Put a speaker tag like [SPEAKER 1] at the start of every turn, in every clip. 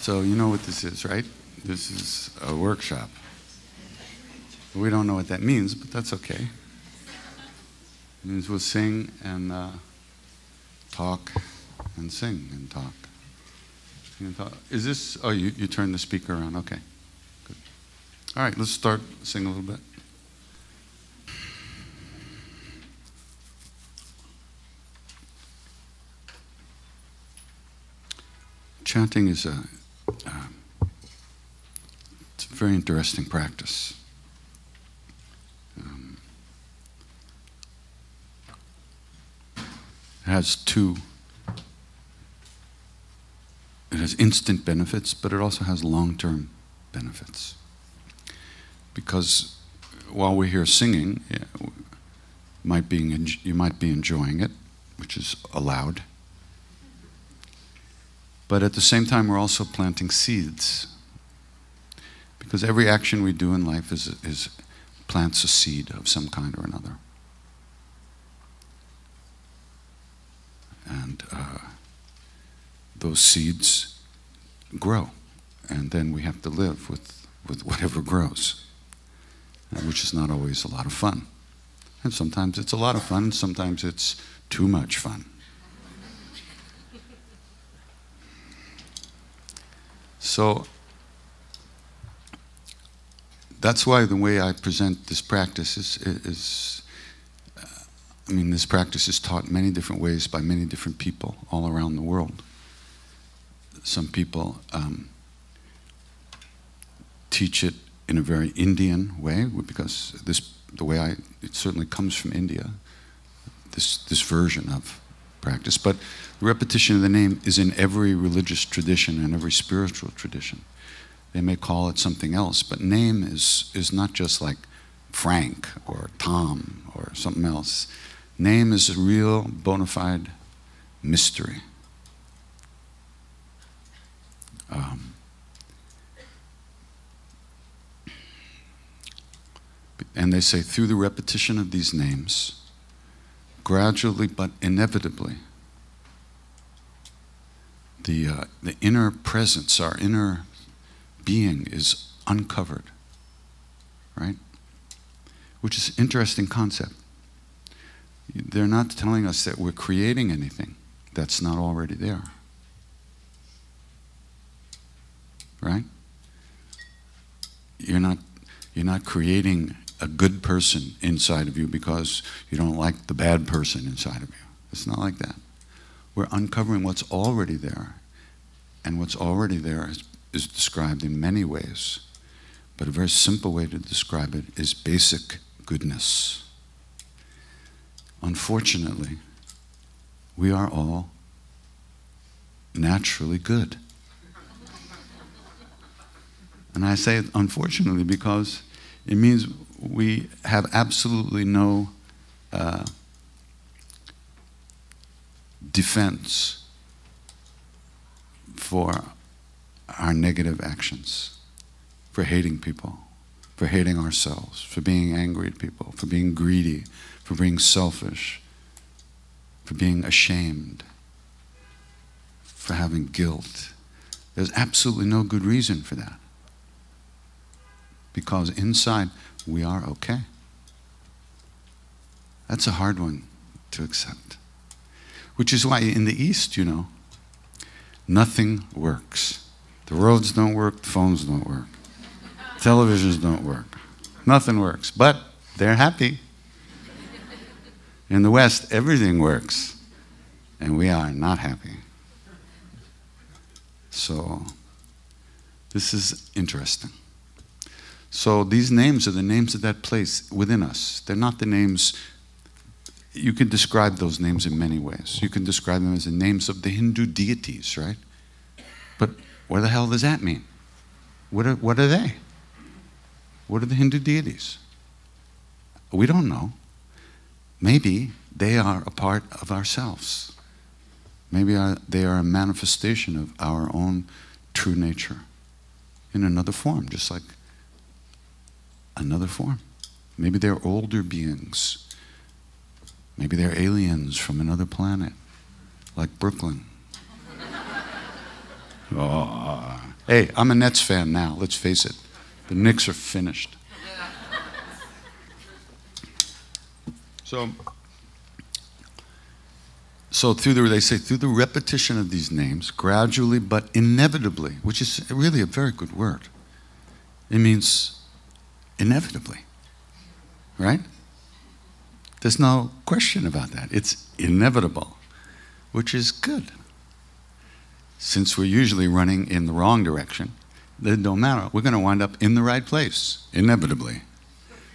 [SPEAKER 1] So you know what this is, right? This is a workshop. We don't know what that means, but that's okay. It means we'll sing and talk and sing and talk. Sing and talk. Is this, oh, you turn the speaker on, okay. Good. All right, let's start, sing a little bit. Chanting is it's a very interesting practice. It has instant benefits, but it also has long-term benefits. Because while we're here singing, you might be enjoying it, which is allowed. But at the same time, we're also planting seeds. Because every action we do in life plants a seed of some kind or another. And those seeds grow. And then we have to live with whatever grows, which is not always a lot of fun. And sometimes it's a lot of fun, sometimes it's too much fun. So that's why the way I present this practice is this practice is taught many different ways by many different people all around the world. Some people teach it in a very Indian way, because it certainly comes from India, this version of practice. But the repetition of the name is in every religious tradition and every spiritual tradition. They may call it something else, but name is not just like Frank or Tom or something else. Name is a real bona fide mystery. And they say through the repetition of these names, gradually but inevitably, the inner presence, our inner being is uncovered, right? Which is an interesting concept. They're not telling us that we're creating anything that's not already there, right? You're not creating a good person inside of you because you don't like the bad person inside of you. It's not like that. We're uncovering what's already there, and what's already there is described in many ways, but a very simple way to describe it is basic goodness. Unfortunately, we are all naturally good. And I say unfortunately because it means we have absolutely no defense for our negative actions, for hating people, for hating ourselves, for being angry at people, for being greedy, for being selfish, for being ashamed, for having guilt. There's absolutely no good reason for that. Because inside, we are okay. That's a hard one to accept. Which is why in the East, nothing works. The roads don't work, the phones don't work, televisions don't work. Nothing works, but they're happy. In the West, everything works, and we are not happy. So, this is interesting. So these names are the names of that place within us. They're not the names, you can describe those names in many ways. You can describe them as the names of the Hindu deities, right? But what the hell does that mean? What are they? What are the Hindu deities? We don't know. Maybe they are a part of ourselves. Maybe they are a manifestation of our own true nature in another form, just like another form. Maybe they're older beings. Maybe they're aliens from another planet, like Brooklyn. Oh. Hey, I'm a Nets fan now, let's face it. The Knicks are finished. So they say through the repetition of these names, gradually but inevitably, which is really a very good word. It means inevitably, right? There's no question about that. It's inevitable, which is good. Since we're usually running in the wrong direction, it don't matter. We're going to wind up in the right place, inevitably.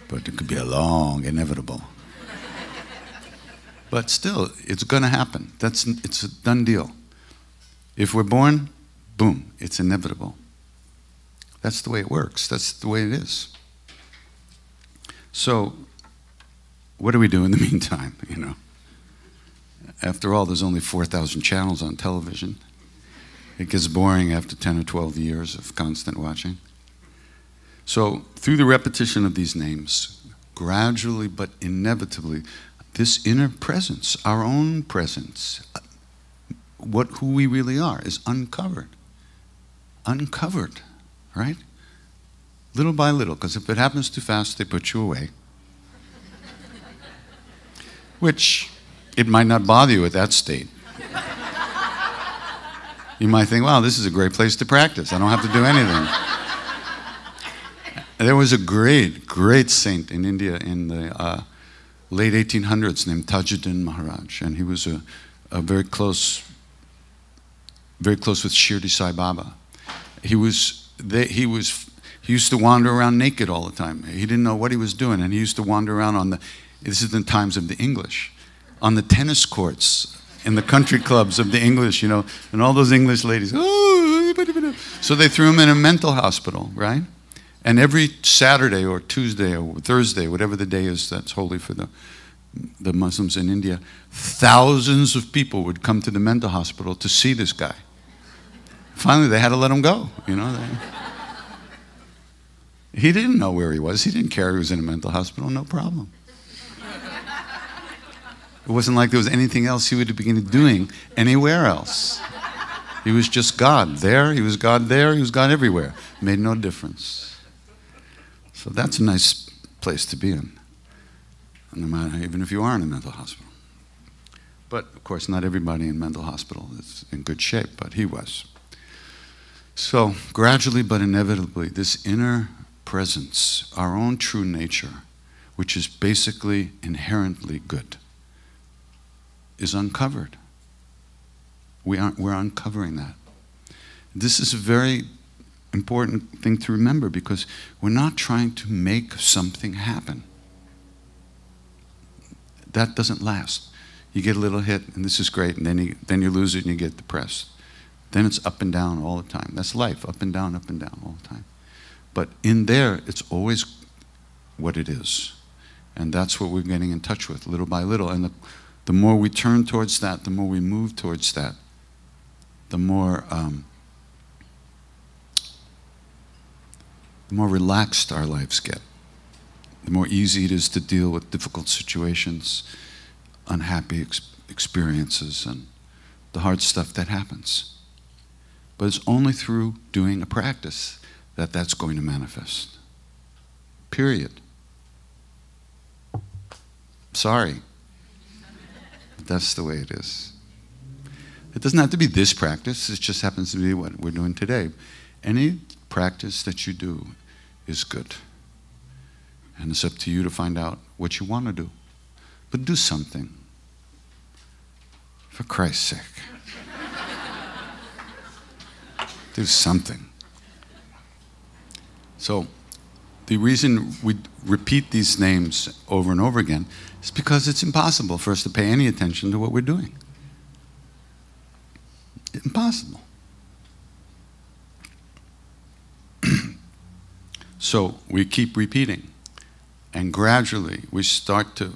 [SPEAKER 1] But it could be a long inevitable. But still, it's going to happen. It's a done deal. If we're born, boom, it's inevitable. That's the way it works. That's the way it is. So, what do we do in the meantime, you know? After all, there's only 4,000 channels on television. It gets boring after 10 or 12 years of constant watching. So, through the repetition of these names, gradually but inevitably, this inner presence, our own presence, who we really are, is uncovered. Uncovered, right? Little by little, because if it happens too fast, they put you away. Which, it might not bother you at that state. You might think, wow, this is a great place to practice. I don't have to do anything. There was a great, great saint in India in the late 1800s named Tajuddin Maharaj, and he was a very close with Shirdi Sai Baba. He used to wander around naked all the time. He didn't know what he was doing, and he used to wander around this is the times of the English, on the tennis courts in the country clubs of the English, you know, and all those English ladies, oh, so they threw him in a mental hospital, right? And every Saturday or Tuesday or Thursday, whatever the day is that's holy for the Muslims in India, thousands of people would come to the mental hospital to see this guy. Finally, they had to let him go, you know. He didn't know where he was. He didn't care he was in a mental hospital, no problem. It wasn't like there was anything else he would begin doing anywhere else. He was just God there, he was God there, he was God everywhere. Made no difference. So that's a nice place to be in, no matter, even if you are in a mental hospital. But of course, not everybody in mental hospital is in good shape, but he was. So gradually but inevitably, this inner presence, our own true nature, which is basically inherently good, is uncovered. We're uncovering that. This is a very important thing to remember, because we're not trying to make something happen. That doesn't last. You get a little hit, and this is great, and then you lose it and you get depressed. Then it's up and down all the time. That's life, up and down all the time. But in there, it's always what it is. And that's what we're getting in touch with, little by little. And the more we turn towards that, the more we move towards that, the more relaxed our lives get, the more easy it is to deal with difficult situations, unhappy experiences, and the hard stuff that happens. But it's only through doing a practice that that's going to manifest. Period. Sorry. But that's the way it is. It doesn't have to be this practice. It just happens to be what we're doing today. Any practice that you do is good. And it's up to you to find out what you want to do. But do something. For Christ's sake. Do something. So, the reason we repeat these names over and over again is because it's impossible for us to pay any attention to what we're doing. Impossible. So we keep repeating, and gradually we start to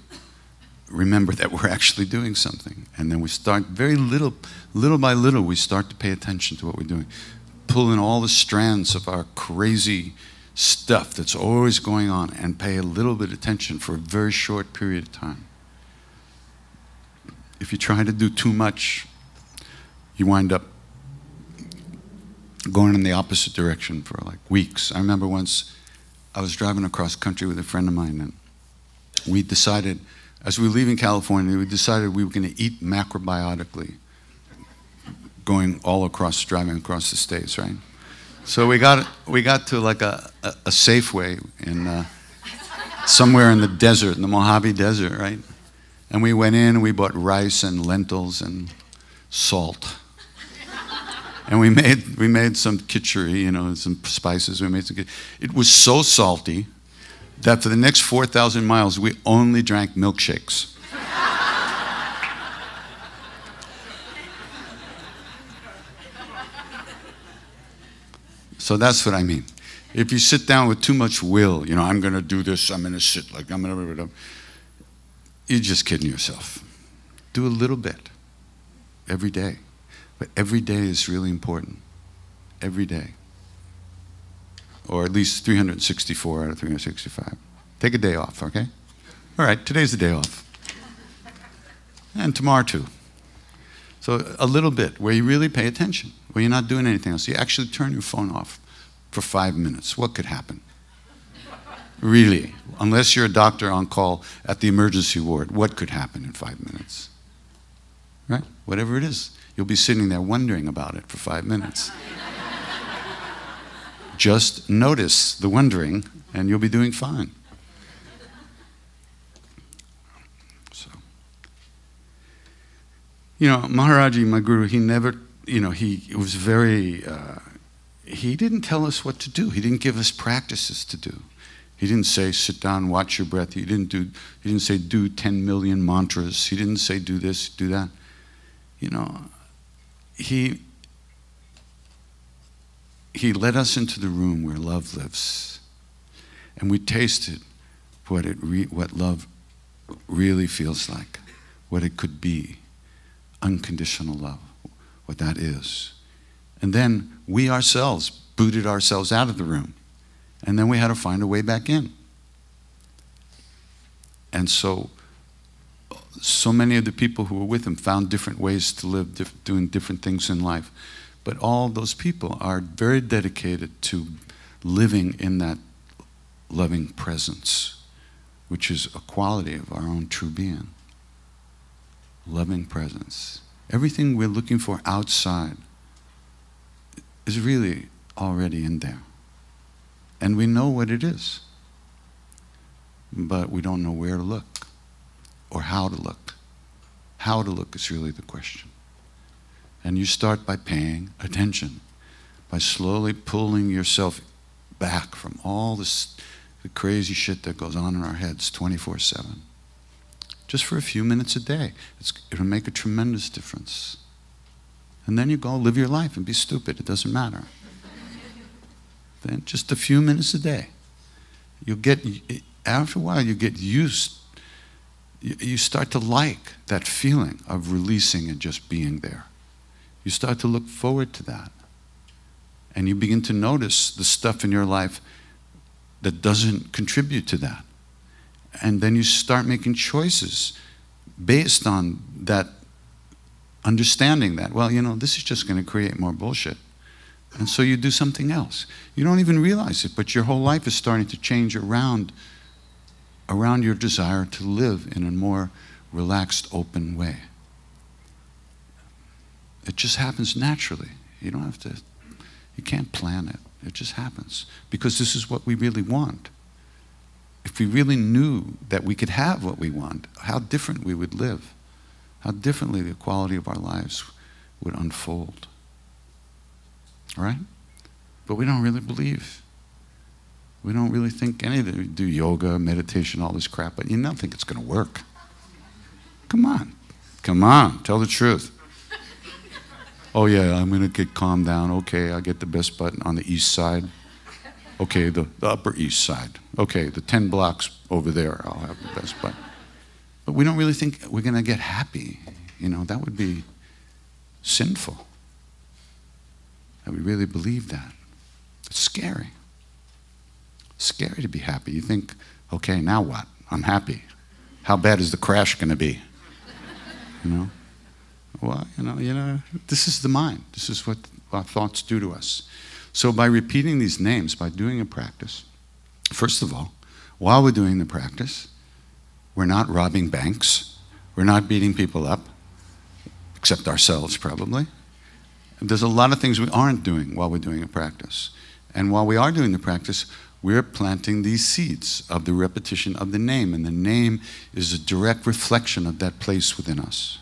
[SPEAKER 1] remember that we're actually doing something, and then we start little by little, we start to pay attention to what we're doing, pull in all the strands of our crazy stuff that's always going on, and pay a little bit of attention for a very short period of time. If you try to do too much, you wind up going in the opposite direction for like weeks. I remember once I was driving across country with a friend of mine, and we decided, as we were leaving California, we decided we were going to eat macrobiotically, going all across, driving across the states, right? So we got to like a Safeway in somewhere in the desert, in the Mojave Desert, right? And we went in and we bought rice and lentils and salt. And we made some kitchery, you know, some spices. We made some. It was so salty that for the next 4,000 miles, we only drank milkshakes. So that's what I mean. If you sit down with too much will, you know, I'm going to do this, I'm going to sit like I'm going to. You're just kidding yourself. Do a little bit every day. But every day is really important. Every day. Or at least 364 out of 365. Take a day off, okay? All right, today's the day off. And tomorrow too. So a little bit where you really pay attention, where you're not doing anything else. You actually turn your phone off for 5 minutes. What could happen? Really, unless you're a doctor on call at the emergency ward, what could happen in 5 minutes? Right? Whatever it is. You'll be sitting there wondering about it for 5 minutes. Just notice the wondering, and you'll be doing fine. So, you know, Maharaji, my guru, he never, you know, he was very, he didn't tell us what to do. He didn't give us practices to do. He didn't say, sit down, watch your breath. He didn't say, do 10 million mantras. He didn't say, do this, do that. You know, he led us into the room where love lives, and we tasted what love really feels like, what it could be, unconditional love, what that is. And then we ourselves booted ourselves out of the room, and then we had to find a way back in. And so many of the people who were with him found different ways to live, doing different things in life. But all those people are very dedicated to living in that loving presence, which is a quality of our own true being. Loving presence. Everything we're looking for outside is really already in there. And we know what it is, but we don't know where to look. Or how to look. How to look is really the question. And you start by paying attention, by slowly pulling yourself back from all this, the crazy shit that goes on in our heads 24/7. Just for a few minutes a day. It'll make a tremendous difference. And then you go live your life and be stupid. It doesn't matter. Then just a few minutes a day. After a while, you get used. You start to like that feeling of releasing and just being there. You start to look forward to that. And you begin to notice the stuff in your life that doesn't contribute to that. And then you start making choices based on that understanding that, well, you know, this is just going to create more bullshit. And so you do something else. You don't even realize it, but your whole life is starting to change around your desire to live in a more relaxed, open way. It just happens naturally. You don't have to, you can't plan it. It just happens. Because this is what we really want. If we really knew that we could have what we want, how different we would live. How differently the quality of our lives would unfold. All right? But we don't really believe. We don't really think anything. We do yoga, meditation, all this crap, but you don't think it's going to work. Come on. Come on. Tell the truth. Oh, yeah, I'm going to get calmed down. Okay, I'll get the best button on the east side. Okay, the upper east side. Okay, the 10 blocks over there, I'll have the best button. But we don't really think we're going to get happy. You know, that would be sinful. That we really believe that. It's scary. It's scary to be happy. You think, okay, now what? I'm happy. How bad is the crash going to be? You know? Well, this is the mind. This is what our thoughts do to us. So by repeating these names, by doing a practice, first of all, while we're doing the practice, we're not robbing banks. We're not beating people up, except ourselves probably. There's a lot of things we aren't doing while we're doing a practice. And while we are doing the practice, we're planting these seeds of the repetition of the name. And the name is a direct reflection of that place within us.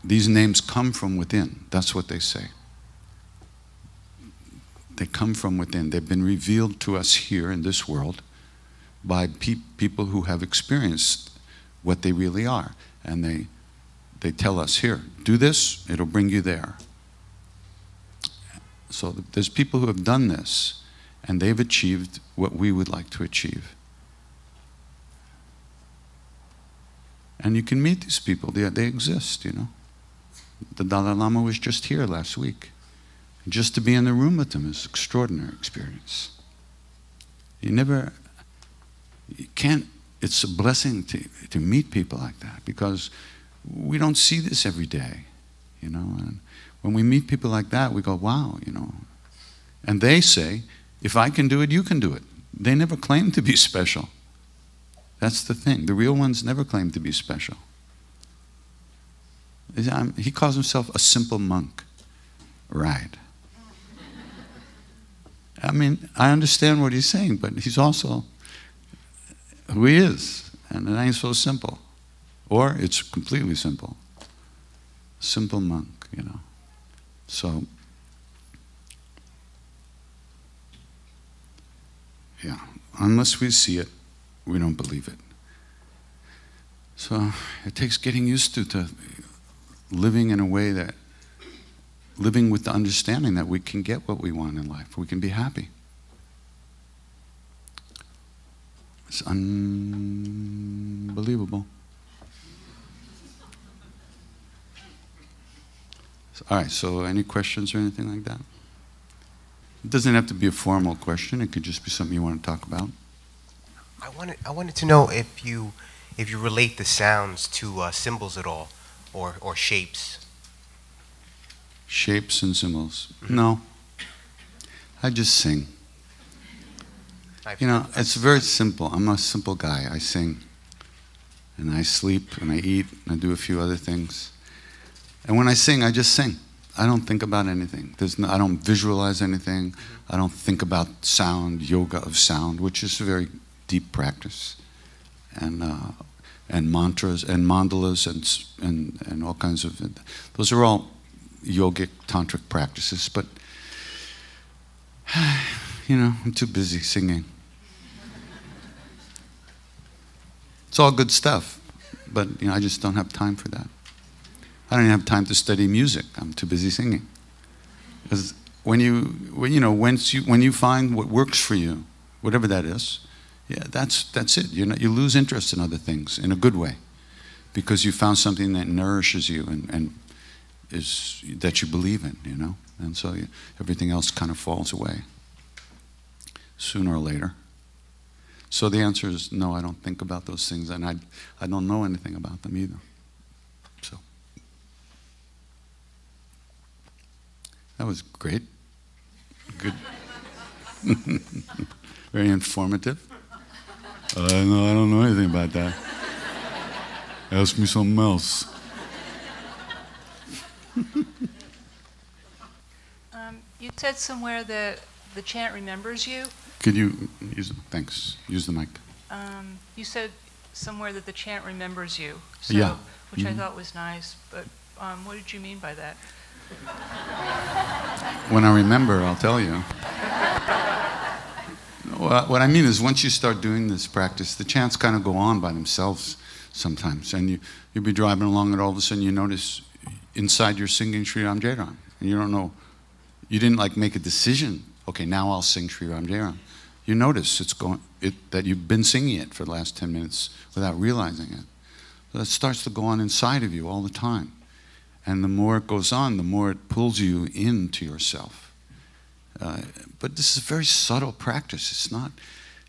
[SPEAKER 1] These names come from within. That's what they say. They come from within. They've been revealed to us here in this world by people who have experienced what they really are. And they tell us, here, do this, it'll bring you there. So there's people who have done this, and they've achieved what we would like to achieve. And you can meet these people. They exist, The Dalai Lama was just here last week. Just to be in the room with them is an extraordinary experience. You can't, it's a blessing to meet people like that, because we don't see this every day, And when we meet people like that, we go, wow, And they say, if I can do it, you can do it. They never claim to be special. That's the thing. The real ones never claim to be special. He calls himself a simple monk. Right. I mean, I understand what he's saying, but he's also who he is. And it ain't so simple. Or it's completely simple. Simple monk, So, yeah, unless we see it, we don't believe it. So it takes getting used to living in a way that, living with the understanding that we can get what we want in life. We can be happy. It's unbelievable. All right, so any questions or anything like that? It doesn't have to be a formal question. It could just be something you want to talk about.
[SPEAKER 2] I wanted to know if you relate the sounds to symbols at all, or shapes.
[SPEAKER 1] Shapes and symbols. No. I just sing. It's very simple. I'm a simple guy. I sing. And I sleep, and I eat, and I do a few other things. And when I sing, I just sing. I don't think about anything. I don't visualize anything. I don't think about sound, yoga of sound, which is a very deep practice. And mantras and mandalas and all kinds of, those are all yogic tantric practices, but I'm too busy singing. It's all good stuff, but I just don't have time for that. I don't even have time to study music. I'm too busy singing. Because when you find what works for you, whatever that is, yeah, that's it. You lose interest in other things in a good way, because you found something that nourishes you and is that you believe in, and so everything else kind of falls away sooner or later. So the answer is no. I don't think about those things, and I don't know anything about them either. So that was great. Good. Very informative. No, I don't know anything about that. Ask me something else.
[SPEAKER 3] You said somewhere that the chant remembers you.
[SPEAKER 1] Could you use the, thanks. Use the mic.
[SPEAKER 3] You said somewhere that the chant remembers you. So,
[SPEAKER 1] yeah.
[SPEAKER 3] Which I thought was nice, but what did you mean by that?
[SPEAKER 1] When I remember, I'll tell you. What I mean is, once you start doing this practice, the chants kind of go on by themselves sometimes. And you'll be driving along, and all of a sudden you notice inside you're singing Sri Ram Jai Ram. And you don't know, you didn't like make a decision, okay, now I'll sing Sri Ram Jai Ram. You notice that you've been singing it for the last 10 minutes without realizing it. So it starts to go on inside of you all the time. And the more it goes on, the more it pulls you into yourself. But this is a very subtle practice. It's not,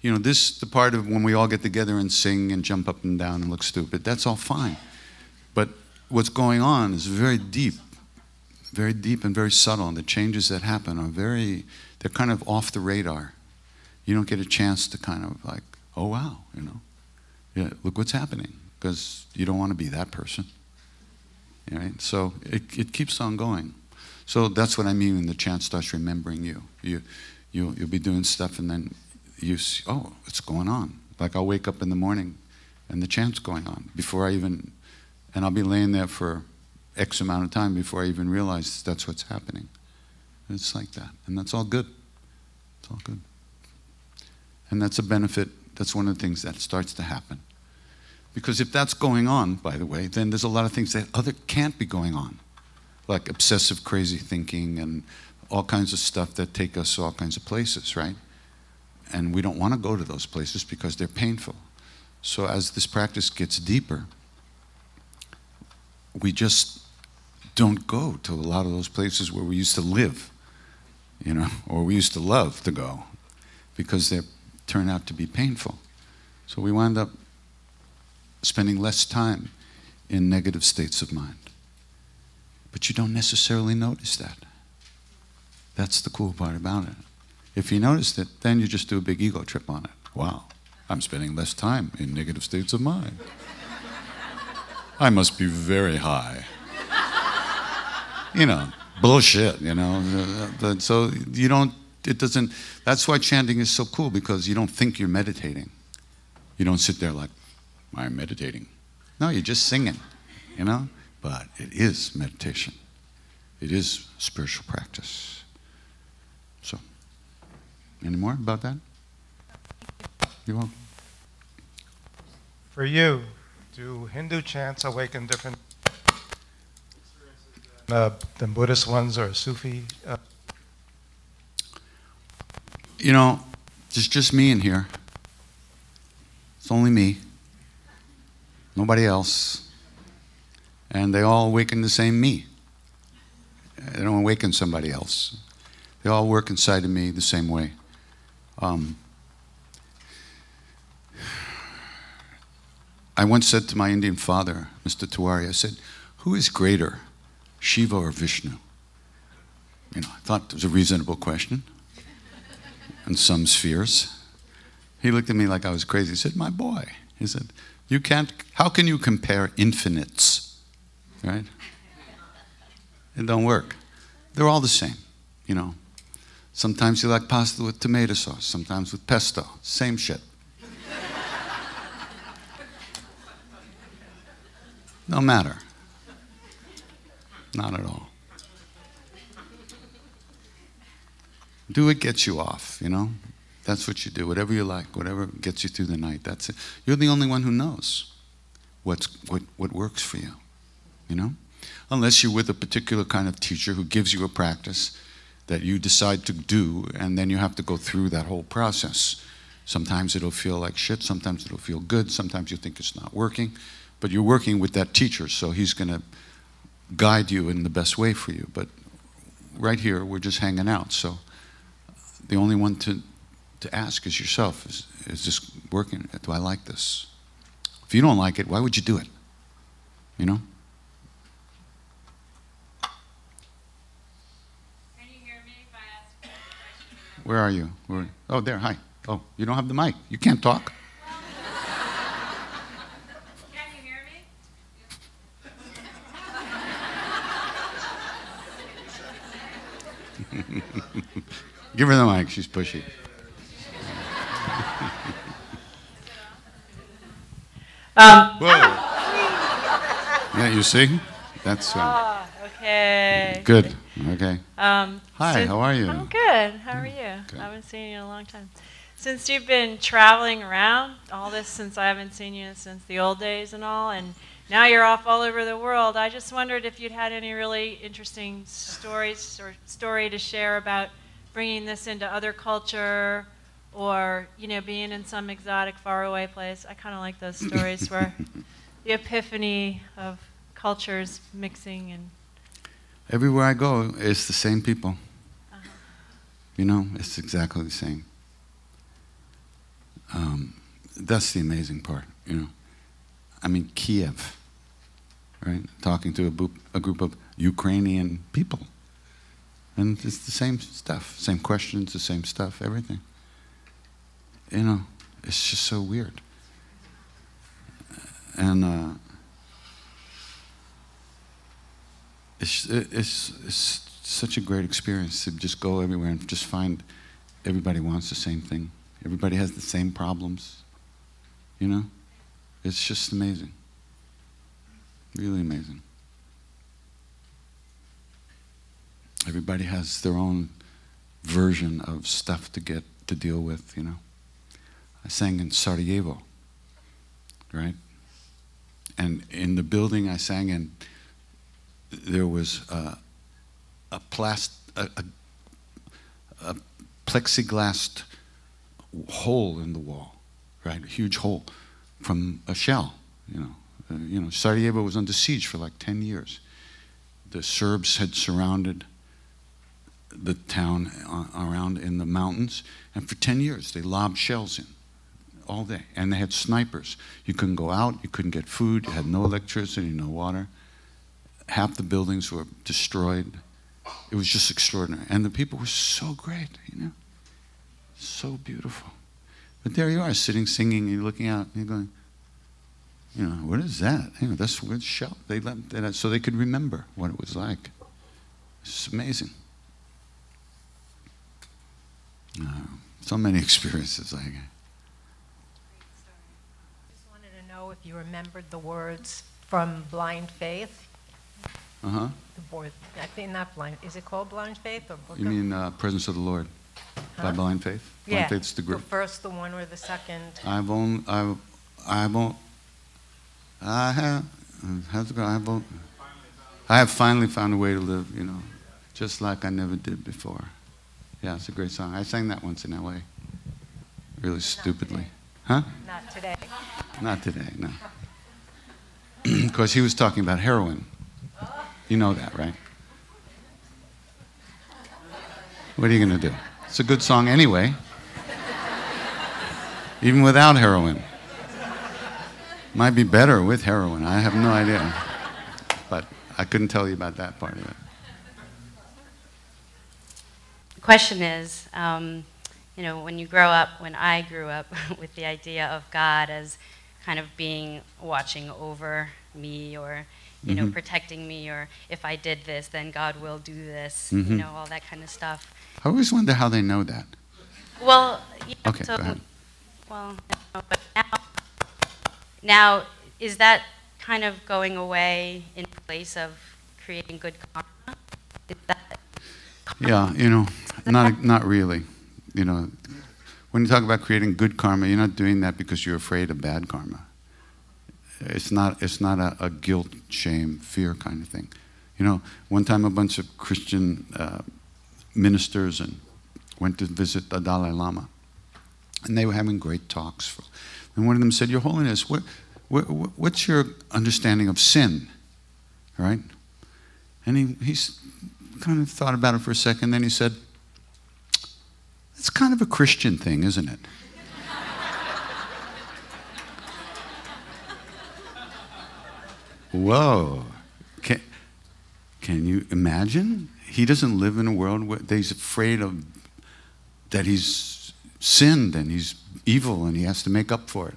[SPEAKER 1] the part of when we all get together and sing and jump up and down and look stupid, that's all fine. But what's going on is very deep and very subtle, and the changes that happen are they're kind of off the radar. You don't get a chance to kind of like, oh wow, you know, yeah, look what's happening, because you don't want to be that person. Right? So it keeps on going. So that's what I mean when the chant starts remembering you. You'll be doing stuff, and then you see, oh, it's going on. Like I'll wake up in the morning and the chant's going on and I'll be laying there for X amount of time before I even realize that's what's happening. It's like that, and that's all good. It's all good. And that's a benefit. That's one of the things that starts to happen. Because if that's going on, by the way, then there's a lot of things that can't be going on, like obsessive, crazy thinking and all kinds of stuff that take us all kinds of places, right? And we don't want to go to those places because they're painful. So as this practice gets deeper, we just don't go to a lot of those places where we used to live, you know, or we used to love to go, because they turn out to be painful. So we wind up spending less time in negative states of mind. But you don't necessarily notice that. That's the cool part about it. If you noticed it, then you just do a big ego trip on it. Wow, I'm spending less time in negative states of mind. I must be very high. You know, bullshit, you know. So you don't, it doesn't, that's why chanting is so cool, because you don't think you're meditating. You don't sit there like, I'm meditating. No, you're just singing, you know? But it is meditation. It is spiritual practice. So, any more about that? You're welcome.
[SPEAKER 4] For you, do Hindu chants awaken different than Buddhist ones or Sufi?
[SPEAKER 1] You know, there's just me in here. It's only me. Nobody else. And they all awaken the same me. They don't awaken somebody else. They all work inside of me the same way. I once said to my Indian father, Mr. Tiwari, I said, who is greater, Shiva or Vishnu? You know, I thought it was a reasonable question in some spheres. He looked at me like I was crazy. He said, my boy. He said, how can you compare infinites, right? It don't work. They're all the same, you know. Sometimes you like pasta with tomato sauce, sometimes with pesto, same shit. No matter. Not at all. Do what gets you off, you know? That's what you do. Whatever you like, whatever gets you through the night, that's it. You're the only one who knows what works for you, you know? Unless you're with a particular kind of teacher who gives you a practice that you decide to do, and then you have to go through that whole process. Sometimes it'll feel like shit, sometimes it'll feel good, sometimes you think it's not working, but you're working with that teacher, so he's going to guide you in the best way for you. But right here, we're just hanging out, so the only one to ask is yourself, is this working? Do I like this? If you don't like it, why would you do it? You know?
[SPEAKER 5] Can you hear me if I ask a question?
[SPEAKER 1] Where are you? Oh, there, hi. Oh, you don't have the mic. You can't talk.
[SPEAKER 5] Can you hear me?
[SPEAKER 1] Give her the mic, she's pushy. Whoa. Yeah, you see? That's
[SPEAKER 6] Okay.
[SPEAKER 1] good. Okay. Hi,
[SPEAKER 6] Since-
[SPEAKER 1] how are you?
[SPEAKER 6] I'm good. How are you?
[SPEAKER 1] Good.
[SPEAKER 6] I haven't seen you in a long time. Since you've been traveling around, all this since I haven't seen you since the old days and all, and now you're off all over the world, I just wondered if you'd had any really interesting stories or story to share about bringing this into other culture, or, you know, being in some exotic, faraway place. I kind of like those stories where the epiphany of cultures mixing and...
[SPEAKER 1] Everywhere I go, it's the same people. You know, it's exactly the same. That's the amazing part, you know. I mean, Kiev. right? Talking to a group of Ukrainian people. And it's the same stuff, same questions, the same stuff, everything. You know, it's just so weird. And it's such a great experience to just go everywhere and just find everybody wants the same thing. Everybody has the same problems. You know? It's just amazing. Really amazing. Everybody has their own version of stuff to deal with, you know. I sang in Sarajevo, right? And in the building I sang in, there was a plexiglass hole in the wall, right? A huge hole from a shell, you know. Sarajevo was under siege for like 10 years. The Serbs had surrounded the town around in the mountains, and for 10 years they lobbed shells in all day, and they had snipers. You couldn't go out, you couldn't get food, you had no electricity, no water. Half the buildings were destroyed. It was just extraordinary, and the people were so great, you know, so beautiful. But there you are, sitting, singing, and you're looking out, and you're going, you know, what is that? You know, that's a shell. They left that so they could remember what it was like. It's amazing. So many experiences I get.
[SPEAKER 7] Just wanted to know if you remembered the words from Blind Faith.
[SPEAKER 1] Uh-huh.
[SPEAKER 7] I think not Blind. Is it called Blind Faith or Book
[SPEAKER 1] You mean Presence of the Lord by Blind Faith? Blind
[SPEAKER 7] Yeah.
[SPEAKER 1] Faith's the group.
[SPEAKER 7] The first, the one, or the second?
[SPEAKER 1] I have finally found a way to live, you know, just like I never did before. Yeah, it's a great song. I sang that once in L.A. Really stupidly. Huh?
[SPEAKER 7] Not today.
[SPEAKER 1] Not today, no. Because he was talking about heroin. You know that, right? What are you going to do? It's a good song anyway. Even without heroin. Might be better with heroin. I have no idea. But I couldn't tell you about that part of it.
[SPEAKER 8] The question is, you know, when I grew up with the idea of God as kind of being watching over me, or, you know, protecting me, or if I did this, then God will do this, you know, all that kind of stuff.
[SPEAKER 1] I always wonder how they know that.
[SPEAKER 8] Well, you know,
[SPEAKER 1] Okay,
[SPEAKER 8] so,
[SPEAKER 1] go ahead.
[SPEAKER 8] well, no, but now, is that kind of going away in place of creating good karma? Is that
[SPEAKER 1] Yeah, you know, not really. You know, when you talk about creating good karma, you're not doing that because you're afraid of bad karma. It's not a guilt, shame, fear kind of thing. You know, one time a bunch of Christian ministers went to visit the Dalai Lama, and they were having great talks. And one of them said, "Your Holiness, what's your understanding of sin?" Right? And he's kind of thought about it for a second, then he said, "It's kind of a Christian thing, isn't it?" Whoa. Can you imagine? He doesn't live in a world where he's afraid of that he's sinned and he's evil and he has to make up for it.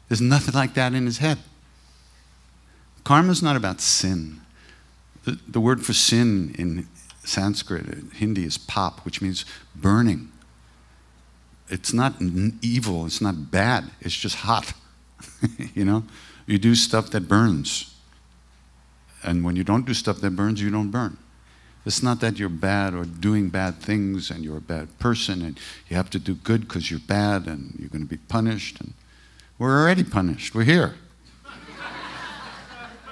[SPEAKER 1] There's nothing like that in his head. Karma's not about sin. The word for sin in Sanskrit, Hindi, is pap, which means burning. It's not evil, it's not bad, it's just hot. You know? You do stuff that burns. And when you don't do stuff that burns, you don't burn. It's not that you're bad or doing bad things and you're a bad person and you have to do good because you're bad and you're going to be punished. And we're already punished. We're here.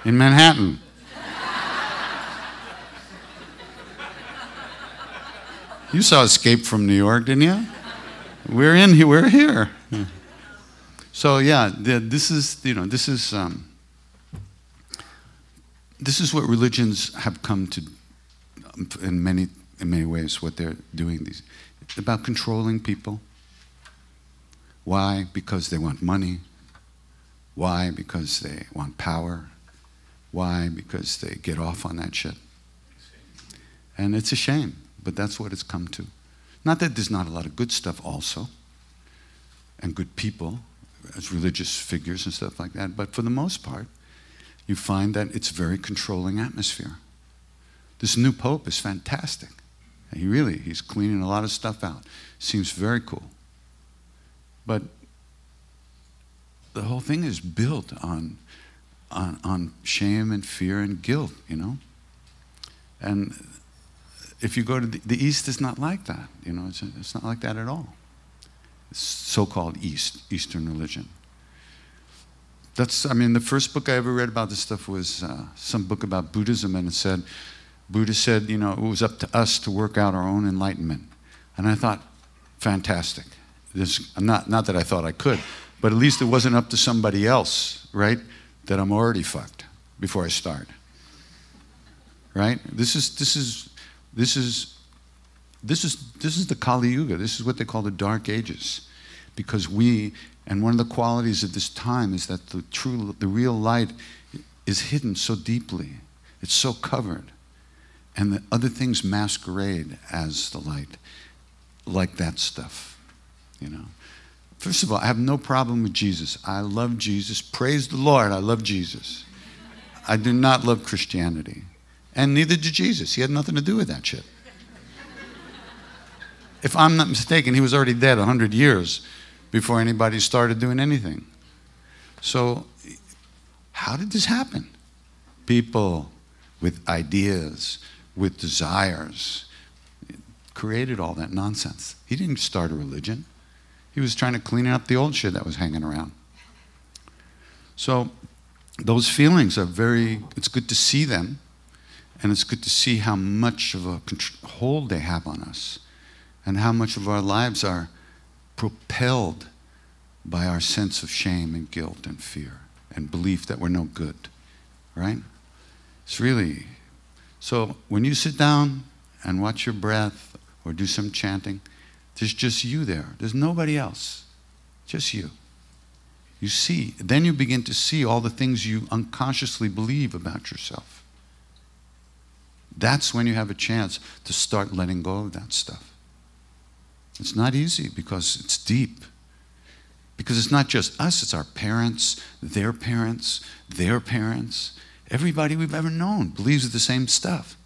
[SPEAKER 1] In Manhattan. You saw Escape from New York, didn't you? We're in here. We're here. So yeah, this is what religions have come to, in many ways, what they're doing. It's about controlling people. Why? Because they want money. Why? Because they want power. Why? Because they get off on that shit. And it's a shame, but that's what it's come to. Not that there's not a lot of good stuff also, and good people, as religious figures and stuff like that, but for the most part, you find that it's a very controlling atmosphere. This new pope is fantastic. He's cleaning a lot of stuff out. Seems very cool. But the whole thing is built on shame and fear and guilt, you know? And if you go to the East, is not like that, you know? It's not like that at all. So-called Eastern religion. The first book I ever read about this stuff was some book about Buddhism, and Buddha said, you know, it was up to us to work out our own enlightenment. And I thought, fantastic. Not that I thought I could, but at least it wasn't up to somebody else, right? That I'm already fucked before I start. Right? This is the Kali Yuga. This is what they call the Dark Ages. Because and one of the qualities of this time is that the real light is hidden so deeply. It's so covered. And the other things masquerade as the light, like that stuff, you know. First of all, I have no problem with Jesus. I love Jesus. Praise the Lord, I love Jesus. I do not love Christianity. And neither did Jesus. He had nothing to do with that shit. If I'm not mistaken, he was already dead 100 years before anybody started doing anything. So how did this happen? People with ideas, with desires, created all that nonsense. He didn't start a religion. He was trying to clean up the old shit that was hanging around. So those feelings are it's good to see them, and it's good to see how much of a hold they have on us, and how much of our lives are propelled by our sense of shame and guilt and fear and belief that we're no good, right? It's really, so when you sit down and watch your breath or do some chanting, there's just you there. There's nobody else, just you. You see, then you begin to see all the things you unconsciously believe about yourself. That's when you have a chance to start letting go of that stuff. It's not easy because it's deep. Because it's not just us, it's our parents, their parents, their parents. Everybody we've ever known believes the same stuff.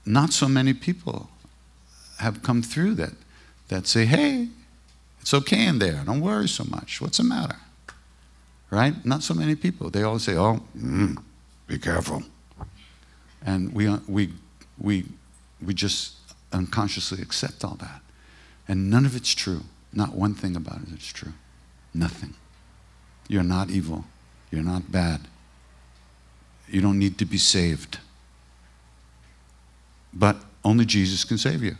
[SPEAKER 1] Not so many people have come through that say, hey, it's okay in there. Don't worry so much. What's the matter? Right? Not so many people. They always say, oh, be careful. And we just unconsciously accept all that. And none of it's true. Not one thing about it is true. Nothing. You're not evil. You're not bad. You don't need to be saved. But only Jesus can save you.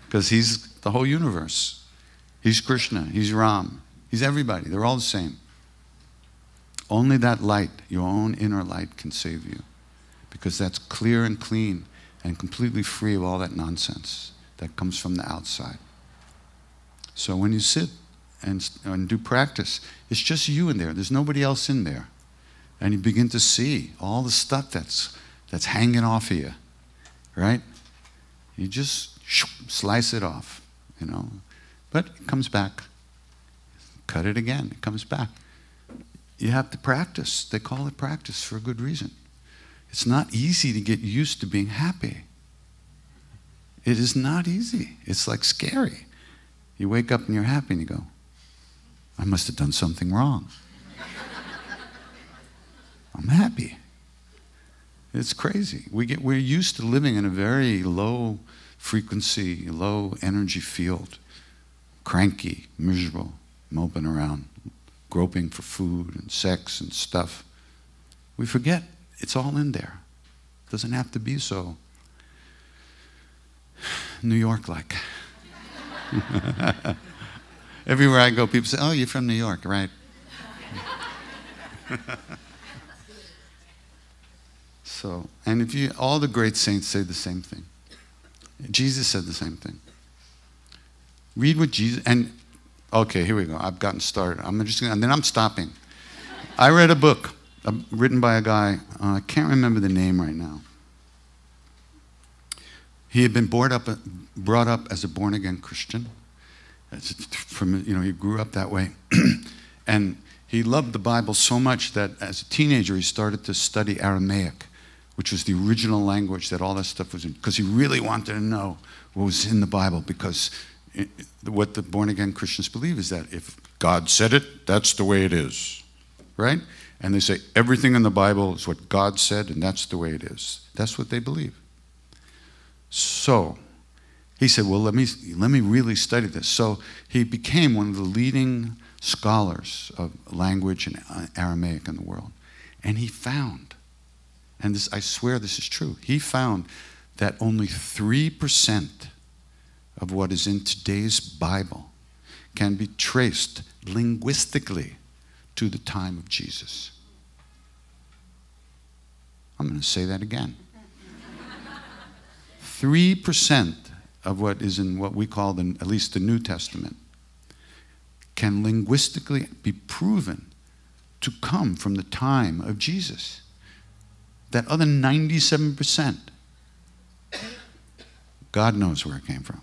[SPEAKER 1] Because he's the whole universe. He's Krishna. He's Ram. He's everybody. They're all the same. Only that light, your own inner light, can save you. Because that's clear and clean and completely free of all that nonsense that comes from the outside. So when you sit and do practice, it's just you in there. There's nobody else in there. And you begin to see all the stuff that's hanging off of you, right? You just slice it off, you know. But it comes back. Cut it again. It comes back. You have to practice. They call it practice for a good reason. It's not easy to get used to being happy. It is not easy. It's like scary. You wake up and you're happy and you go, I must have done something wrong. I'm happy. It's crazy. We're used to living in a very low frequency, low energy field. Cranky, miserable, moping around, groping for food and sex and stuff. We forget it's all in there. It doesn't have to be so New York-like. Everywhere I go, people say, oh, you're from New York, right? So, and all the great saints say the same thing. Jesus said the same thing. Read what Jesus, and okay, here we go. I've gotten started. And then I'm stopping. I read a book written by a guy, I can't remember the name right now. He had been brought up as a born-again Christian. He grew up that way. And he loved the Bible so much that as a teenager he started to study Aramaic, which was the original language that all that stuff was in, because he really wanted to know what was in the Bible, because what the born-again Christians believe is that if God said it, that's the way it is, right? And they say everything in the Bible is what God said, and that's the way it is. That's what they believe. So he said, well, let me really study this. So he became one of the leading scholars of language and Aramaic in the world. And he found, and this, I swear this is true, he found that only 3% of what is in today's Bible can be traced linguistically to the time of Jesus. I'm going to say that again. 3% of what is in what we call, at least the New Testament, can linguistically be proven to come from the time of Jesus. That other 97%, God knows where it came from.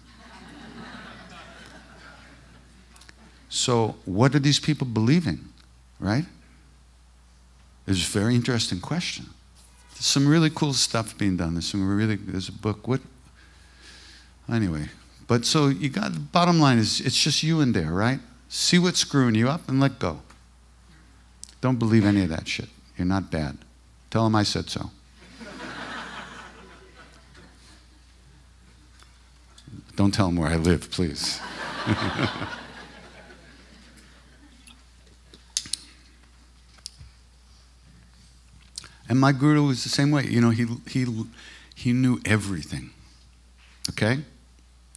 [SPEAKER 1] So what are these people believing, right? It's a very interesting question. There's some really cool stuff being done. There's a book. Anyway, but so you got, the bottom line is it's just you in there, right? See what's screwing you up and let go. Don't believe any of that shit. You're not bad. Tell them I said so. Don't tell them where I live, please. And my guru was the same way. You know, he knew everything. Okay?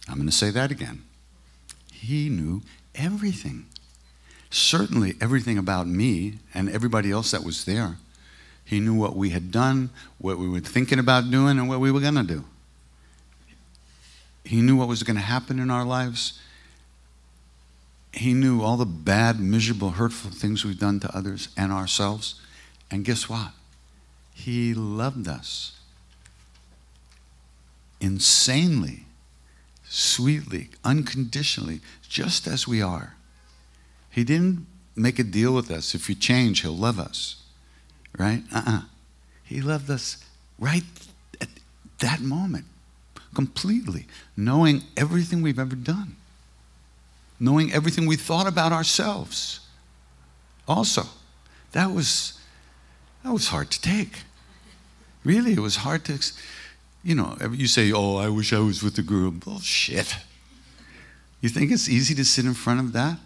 [SPEAKER 1] I'm going to say that again. He knew everything. Certainly everything about me and everybody else that was there. He knew what we had done, what we were thinking about doing, and what we were going to do. He knew what was going to happen in our lives. He knew all the bad, miserable, hurtful things we've done to others and ourselves. And guess what? He loved us insanely, sweetly, unconditionally, just as we are. He didn't make a deal with us. If we change, he'll love us. Right? He loved us right at that moment, completely, knowing everything we've ever done, knowing everything we thought about ourselves. Also, that was hard to take. Really, it was hard to, you know, you say, oh, I wish I was with the guru. Bullshit. You think it's easy to sit in front of that?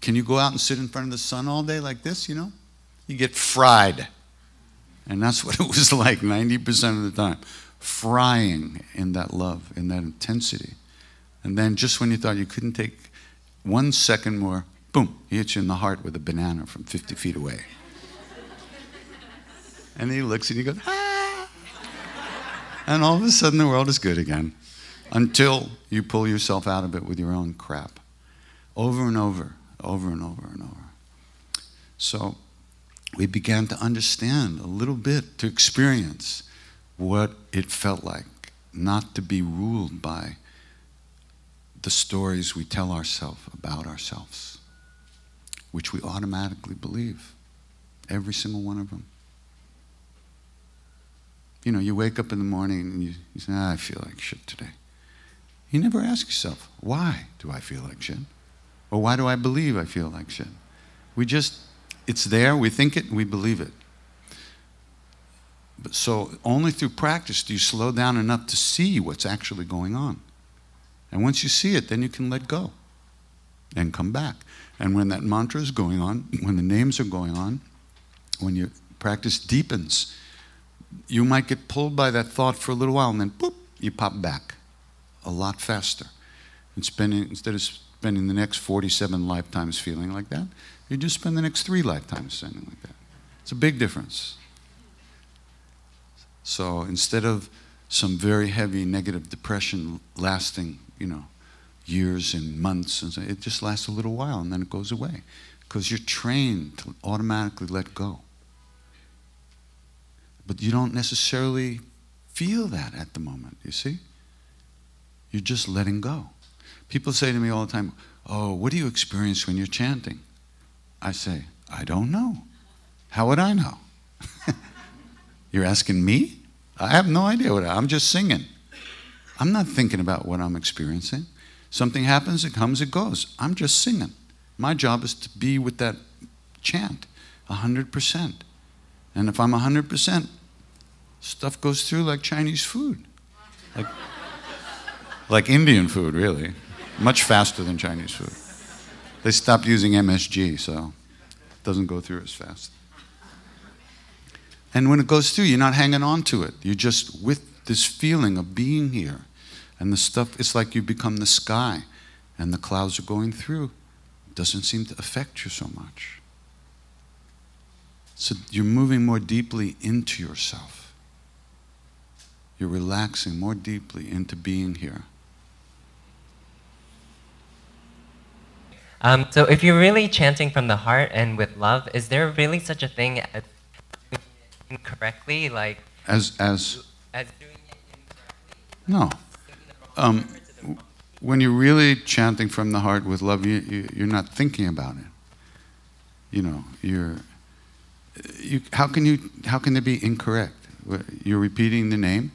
[SPEAKER 1] Can you go out and sit in front of the sun all day like this, you know? You get fried. And that's what it was like 90% of the time. Frying in that love, in that intensity. And then just when you thought you couldn't take 1 second more, boom, he hits you in the heart with a banana from 50 feet away. And he looks and he goes, ah! And all of a sudden the world is good again. Until you pull yourself out of it with your own crap. Over and over, over and over and over. So we began to understand a little bit, to experience what it felt like not to be ruled by the stories we tell ourselves about ourselves, which we automatically believe, every single one of them. You know, you wake up in the morning and you say, I feel like shit today. You never ask yourself, why do I feel like shit? Or why do I believe I feel like shit? It's there, we think it, and we believe it. But so only through practice do you slow down enough to see what's actually going on. And once you see it, then you can let go and come back. And when that mantra is going on, when the names are going on, when your practice deepens, you might get pulled by that thought for a little while, and then boop, you pop back a lot faster. And instead of spending the next 47 lifetimes feeling like that, you just spend the next 3 lifetimes feeling like that. It's a big difference. So instead of some very heavy negative depression lasting, you know, years and months, and so it just lasts a little while and then it goes away. Because you're trained to automatically let go. But you don't necessarily feel that at the moment, you see? You're just letting go. People say to me all the time, oh, what do you experience when you're chanting? I say, I don't know. How would I know? You're asking me? I have no idea I'm just singing. I'm not thinking about what I'm experiencing. Something happens, it comes, it goes. I'm just singing. My job is to be with that chant 100%. And if I'm 100%, stuff goes through like Chinese food. Like Indian food, really. Much faster than Chinese food. They stopped using MSG, so it doesn't go through as fast. And when it goes through, you're not hanging on to it. You're just with this feeling of being here. And the stuff, it's like you become the sky, and the clouds are going through. It doesn't seem to affect you so much. So you're moving more deeply into yourself. You're relaxing more deeply into being here.
[SPEAKER 9] So if you're really chanting from the heart and with love, is there really such a thing as doing it incorrectly? Like
[SPEAKER 1] As
[SPEAKER 9] doing it incorrectly?
[SPEAKER 1] No. When you're really chanting from the heart with love, you're not thinking about it. You know, how can they be incorrect? You're repeating the name.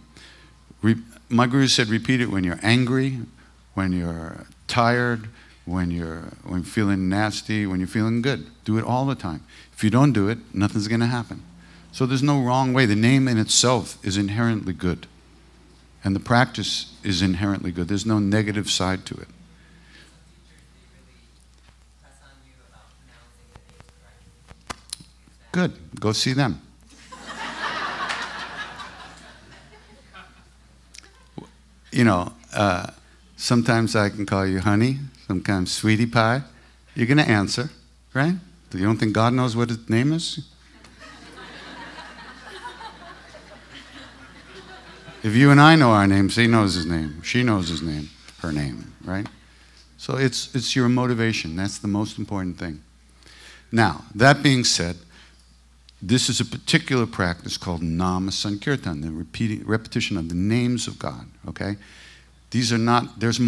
[SPEAKER 1] My guru said repeat it when you're angry, when you're tired, when you're feeling nasty, when you're feeling good. Do it all the time. If you don't do it, nothing's going to happen. So there's no wrong way. The name in itself is inherently good. And the practice is inherently good. There's no negative side to it. Good. Go see them. You know, sometimes I can call you honey, sometimes sweetie pie. You're going to answer, right? You don't think God knows what his name is? If you and I know our names, he knows his name. She knows his name, her name, right? So it's your motivation. That's the most important thing. Now, that being said, this is a particular practice called Nama Sankirtan, the repetition of the names of God, okay? These are not, there's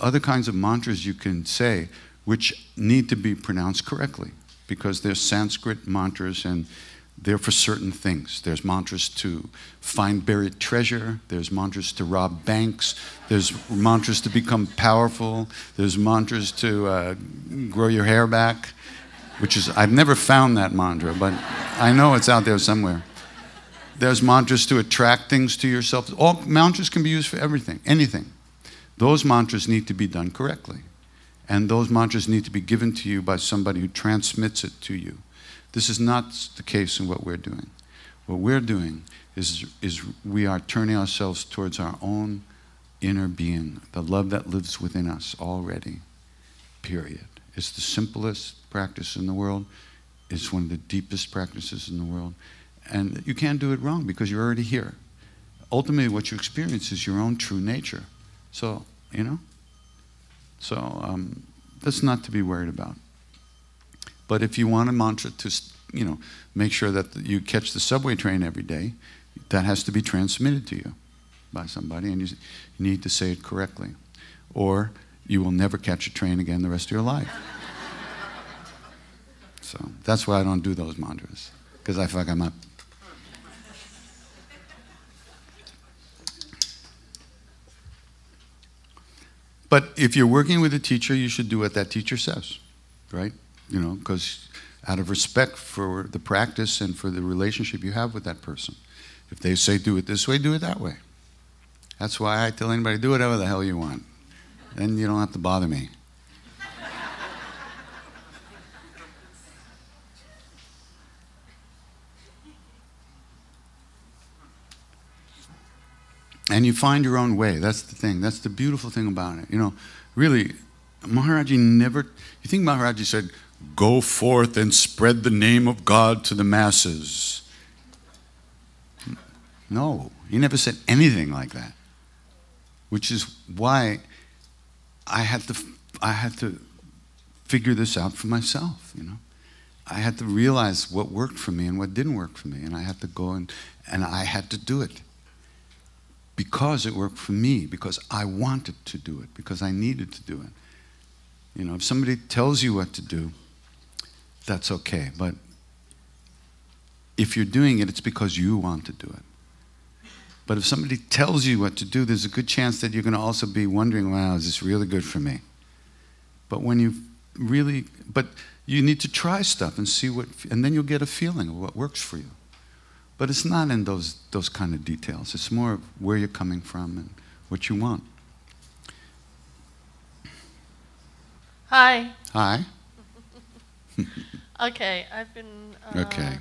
[SPEAKER 1] other kinds of mantras you can say which need to be pronounced correctly because they're Sanskrit mantras and they're for certain things. There's mantras to find buried treasure. There's mantras to rob banks. There's mantras to become powerful. There's mantras to grow your hair back, which is, I've never found that mantra, but I know it's out there somewhere. There's mantras to attract things to yourself. All mantras can be used for everything, anything. Those mantras need to be done correctly. And those mantras need to be given to you by somebody who transmits it to you. This is not the case in what we're doing. What we're doing is we are turning ourselves towards our own inner being, the love that lives within us already, period. It's the simplest practice in the world. It's one of the deepest practices in the world. And you can't do it wrong because you're already here. Ultimately, what you experience is your own true nature. So, you know? So, that's not to be worried about. But if you want a mantra to, you know, make sure that you catch the subway train every day, that has to be transmitted to you by somebody, and you need to say it correctly. Or you will never catch a train again the rest of your life. So that's why I don't do those mantras, because I fuck them up. But if you're working with a teacher, you should do what that teacher says, right? You know, because out of respect for the practice and for the relationship you have with that person. If they say do it this way, do it that way. That's why I tell anybody, do whatever the hell you want. Then you don't have to bother me. And you find your own way. That's the thing. That's the beautiful thing about it. You know, really, Maharaji never, you think Maharaji said, go forth and spread the name of God to the masses. No, he never said anything like that. Which is why I had to figure this out for myself, you know. I had to realize what worked for me and what didn't work for me. And I had to go and I had to do it. Because it worked for me, because I wanted to do it, because I needed to do it. You know, if somebody tells you what to do, that's okay. But if you're doing it, it's because you want to do it. But if somebody tells you what to do, there's a good chance that you're going to also be wondering, wow, is this really good for me? But when you really, but you need to try stuff and see what, and then you'll get a feeling of what works for you. But it's not in those kind of details. It's more of where you're coming from and what you want.
[SPEAKER 10] Hi.
[SPEAKER 1] Hi.
[SPEAKER 10] Okay, I've been...
[SPEAKER 1] Okay.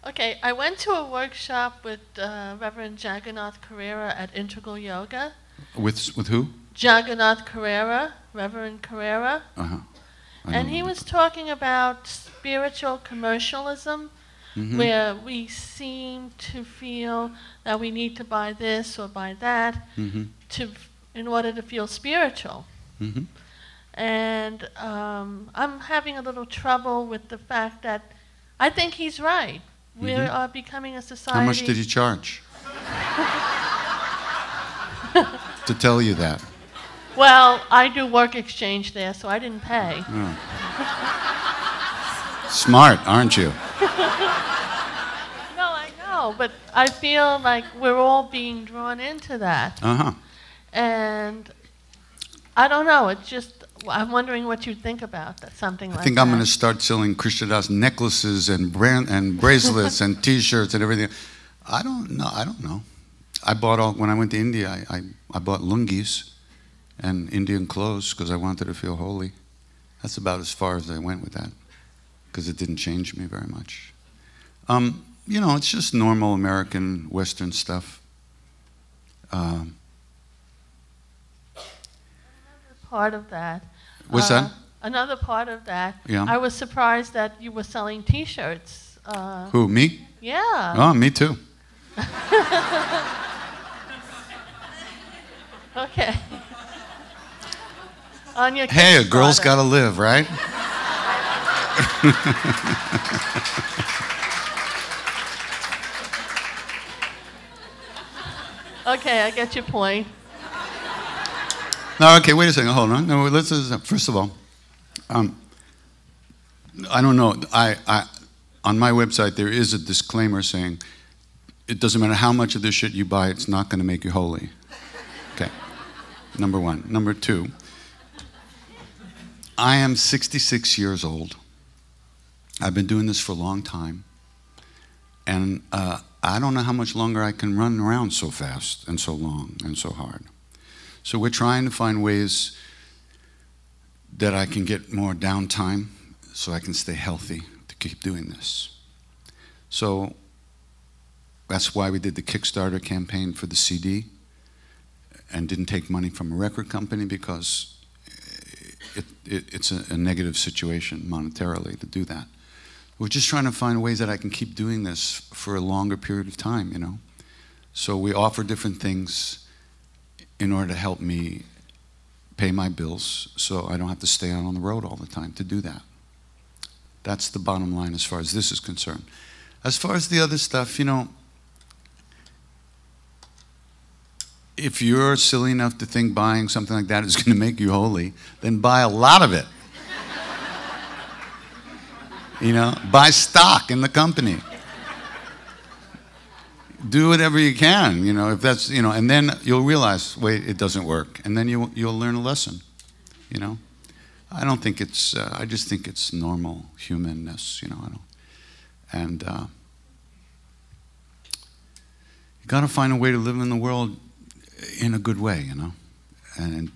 [SPEAKER 10] Okay, I went to a workshop with Reverend Jagannath Carrera at Integral Yoga.
[SPEAKER 1] With who?
[SPEAKER 10] Jagannath Carrera, Reverend Carrera.
[SPEAKER 1] Uh-huh.
[SPEAKER 10] And he was talking about spiritual commercialism, where we seem to feel that we need to buy this or buy that in order to feel spiritual. And I'm having a little trouble with the fact that I think he's right. We are becoming a society...
[SPEAKER 1] How much did he charge? To tell you that.
[SPEAKER 10] Well, I do work exchange there, so I didn't pay.
[SPEAKER 1] Oh. Smart, aren't you?
[SPEAKER 10] No, I know, but I feel like we're all being drawn into that.
[SPEAKER 1] Uh-huh.
[SPEAKER 10] And I don't know, it's just, I'm wondering what you think about that, something like that.
[SPEAKER 1] I think I'm going to start selling Krishna Das necklaces and bracelets and T-shirts and everything. I don't know. I bought when I went to India, I bought lungis and Indian clothes because I wanted to feel holy. That's about as far as I went with that because it didn't change me very much. You know, it's just normal American Western stuff.
[SPEAKER 10] Part of that.
[SPEAKER 1] What's that?
[SPEAKER 10] Another part of that.
[SPEAKER 1] Yeah.
[SPEAKER 10] I was surprised that you were selling T-shirts.
[SPEAKER 1] Who, me?
[SPEAKER 10] Yeah.
[SPEAKER 1] Oh, me too.
[SPEAKER 10] Okay. On your
[SPEAKER 1] Hey, a girl's got to live, right?
[SPEAKER 10] Okay, I get your point.
[SPEAKER 1] No, okay, wait a second, hold on. No, let's first of all, I don't know. On my website there is a disclaimer saying it doesn't matter how much of this shit you buy, it's not going to make you holy. Okay, number one. Number two, I am 66 years old. I've been doing this for a long time, and I don't know how much longer I can run around so fast and so long and so hard. So we're trying to find ways that I can get more downtime so I can stay healthy to keep doing this. So that's why we did the Kickstarter campaign for the CD and didn't take money from a record company because it's a negative situation monetarily to do that. We're just trying to find ways that I can keep doing this for a longer period of time, you know. So we offer different things in order to help me pay my bills so I don't have to stay out on the road all the time to do that. That's the bottom line as far as this is concerned. As far as the other stuff, you know, if you're silly enough to think buying something like that is going to make you holy, then buy a lot of it. You know, buy stock in the company. Do whatever you can, you know, if that's, you know, and then you'll realize, wait, it doesn't work. And then you'll learn a lesson, you know. I don't think it's, I just think it's normal humanness, you know. And you got to find a way to live in the world in a good way, you know, and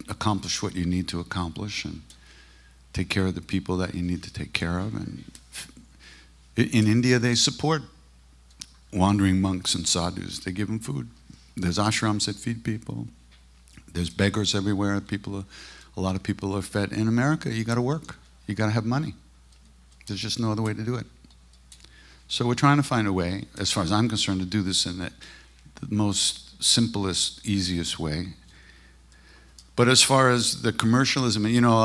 [SPEAKER 1] accomplish what you need to accomplish and take care of the people that you need to take care of. And in India, they support wandering monks and sadhus. They give them food. There's ashrams that feed people. There's beggars everywhere. A lot of people are fed. In America, you got to work. You got to have money. There's just no other way to do it. So we're trying to find a way, as far as I'm concerned, to do this in the most simplest, easiest way. But as far as the commercialism, you know,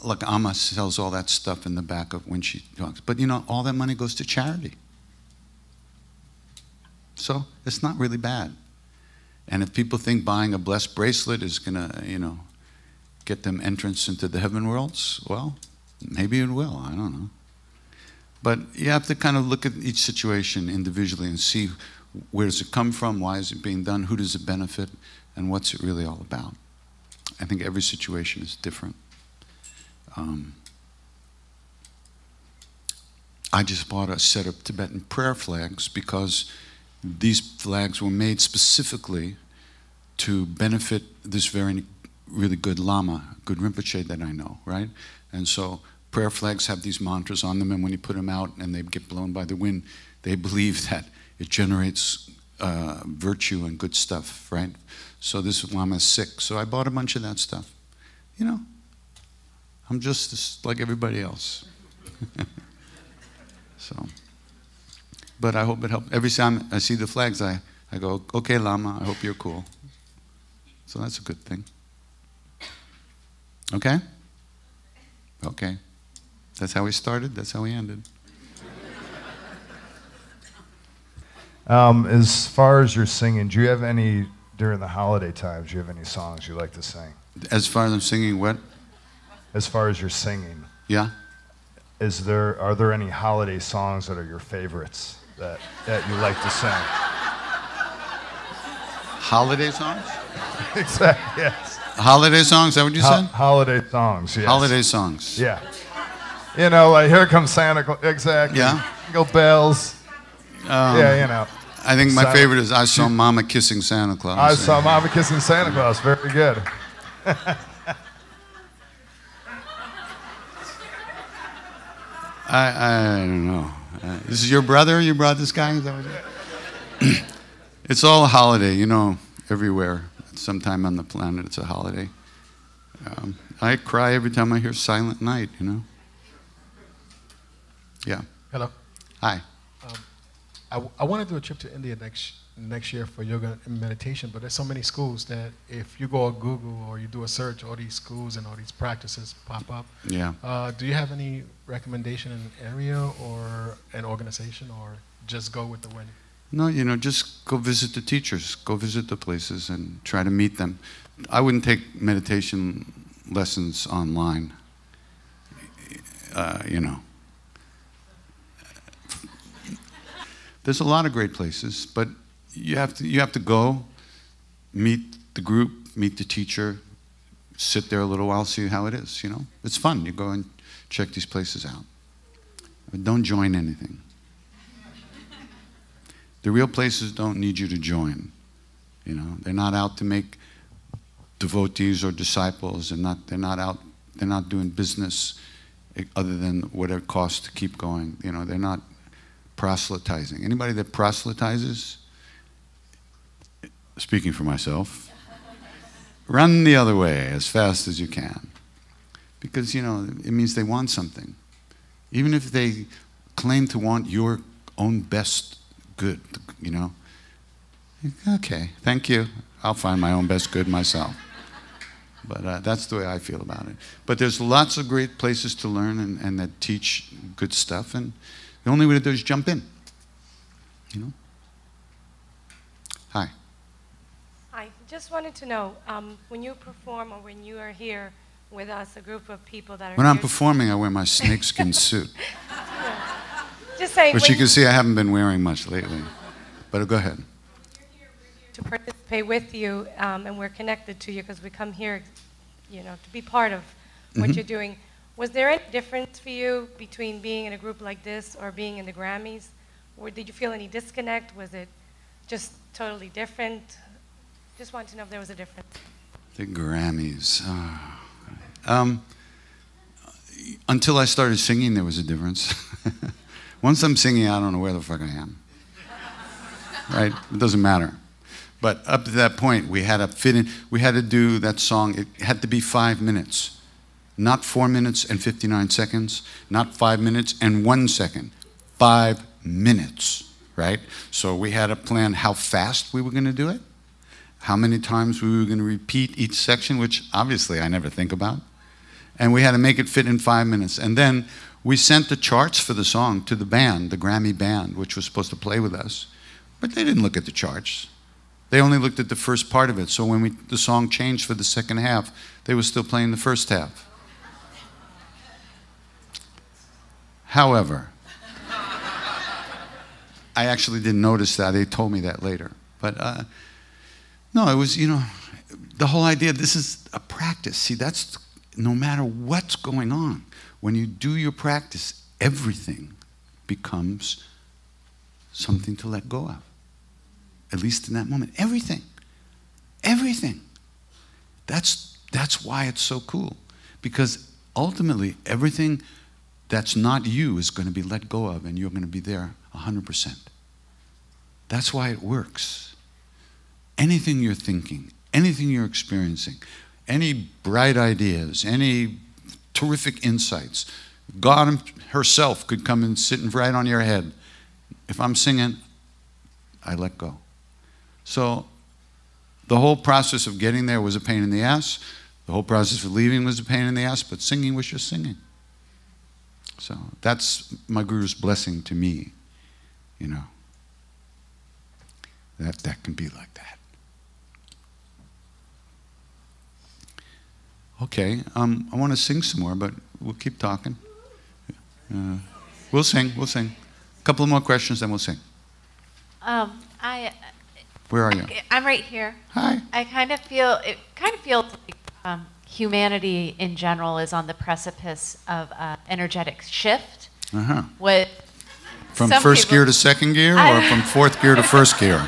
[SPEAKER 1] like Amma sells all that stuff in the back of when she talks. But, you know, all that money goes to charity. So it's not really bad. And if people think buying a blessed bracelet is going to, you know, get them entrance into the heaven worlds, well, maybe it will. I don't know. But you have to kind of look at each situation individually and see where does it come from, why is it being done, who does it benefit, and what's it really all about. I think every situation is different. I just bought a set of Tibetan prayer flags because these flags were made specifically to benefit this very really good Lama, good Rinpoche that I know, right? And so prayer flags have these mantras on them, and when you put them out and they get blown by the wind, they believe that it generates virtue and good stuff, right? So this Lama is sick, so I bought a bunch of that stuff. You know, I'm just like everybody else. So, but I hope it helped. Every time I see the flags, I go, okay, Lama, I hope you're cool. So that's a good thing. Okay? Okay. That's how we started, that's how we ended.
[SPEAKER 11] As far as your singing, do you have any, during the holiday times, do you have any songs you like to sing?
[SPEAKER 1] As far as I'm singing what?
[SPEAKER 11] As far as your singing.
[SPEAKER 1] Yeah.
[SPEAKER 11] Are there any holiday songs that are your favorites that you like to sing?
[SPEAKER 1] Holiday songs?
[SPEAKER 11] Exactly, yes.
[SPEAKER 1] Holiday songs, is that what you said?
[SPEAKER 11] Holiday songs, yes.
[SPEAKER 1] Holiday songs.
[SPEAKER 11] Yeah. You know, like Here Comes Santa Claus, exactly.
[SPEAKER 1] Yeah.
[SPEAKER 11] Jingle bells. Yeah, you know.
[SPEAKER 1] I think my favorite is I Saw Mama Kissing Santa Claus.
[SPEAKER 11] I Saw Mama Kissing Santa Claus, very good.
[SPEAKER 1] I don't know. This is your brother? You brought this guy? Is that what it's all a holiday, you know, everywhere. Sometime on the planet it's a holiday. I cry every time I hear Silent Night, you know. Yeah.
[SPEAKER 12] Hello.
[SPEAKER 1] Hi.
[SPEAKER 12] I want to do a trip to India next year for yoga and meditation, but there's so many schools that if you go on Google or you do a search, all these schools and all these practices pop up.
[SPEAKER 1] Yeah.
[SPEAKER 12] Do you have any recommendation in an area or an organization, or just go with the wind?
[SPEAKER 1] No, you know, just go visit the teachers, go visit the places and try to meet them. I wouldn't take meditation lessons online, you know. There's a lot of great places, but you have to go, meet the group, meet the teacher, sit there a little while, see how it is, you know. It's fun. You go and check these places out. But don't join anything. The real places don't need you to join, you know. They're not out to make devotees or disciples, and they're not doing business other than what it costs to keep going. You know, they're not proselytizing. Anybody that proselytizes, speaking for myself, run the other way as fast as you can. Because, you know, it means they want something. Even if they claim to want your own best good, you know. Okay, thank you. I'll find my own best good myself. But that's the way I feel about it. But there's lots of great places to learn and that teach good stuff. And the only way to do is jump in, you know. Hi.
[SPEAKER 7] I just wanted to know, when you perform or when you are here with us, a group of people that are
[SPEAKER 1] When I'm
[SPEAKER 7] here-
[SPEAKER 1] performing, I wear my snakeskin suit.
[SPEAKER 7] Just saying,
[SPEAKER 1] Which
[SPEAKER 7] when
[SPEAKER 1] you can see I haven't been wearing much lately. But go ahead.
[SPEAKER 7] to participate with you, and we're connected to you because we come here, you know, to be part of what
[SPEAKER 1] Mhm.
[SPEAKER 7] you're doing. Was there any difference for you between being in a group like this or being in the Grammys? Or did you feel any disconnect? Was it just totally different? Just wanted to know if there was a difference.
[SPEAKER 1] The Grammys. Until I started singing, there was a difference. Once I'm singing, I don't know where the fuck I am. Right? It doesn't matter. But up to that point, we had to fit in. We had to do that song. It had to be 5 minutes. Not 4 minutes and 59 seconds. Not 5 minutes and 1 second. 5 minutes, right? So we had to plan how fast we were going to do it. how many times we were going to repeat each section, which obviously I never think about. And we had to make it fit in 5 minutes. And then we sent the charts for the song to the band, the Grammy band, which was supposed to play with us. But they didn't look at the charts. They only looked at the first part of it. So when the song changed for the second half, they were still playing the first half. However, I actually didn't notice that. They told me that later. But no, it was, you know, the whole idea, this is a practice. See, that's no matter what's going on. When you do your practice, everything becomes something to let go of. At least in that moment. Everything. Everything. That's why it's so cool. Because ultimately, everything that's not you is going to be let go of, and you're going to be there 100%. That's why it works. Anything you're thinking, anything you're experiencing, any bright ideas, any terrific insights, God herself could come and sit right on your head. If I'm singing, I let go. So the whole process of getting there was a pain in the ass. The whole process of leaving was a pain in the ass, but singing was just singing. So that's my guru's blessing to me, you know. That can be like that. Okay, I want to sing some more, but we'll keep talking. We'll sing. A couple of more questions, then we'll sing. Where are you?
[SPEAKER 13] I'm right here.
[SPEAKER 1] Hi.
[SPEAKER 13] It kind of feels like humanity in general is on the precipice of energetic shift. What
[SPEAKER 1] from first gear to second gear, or from fourth gear to first gear?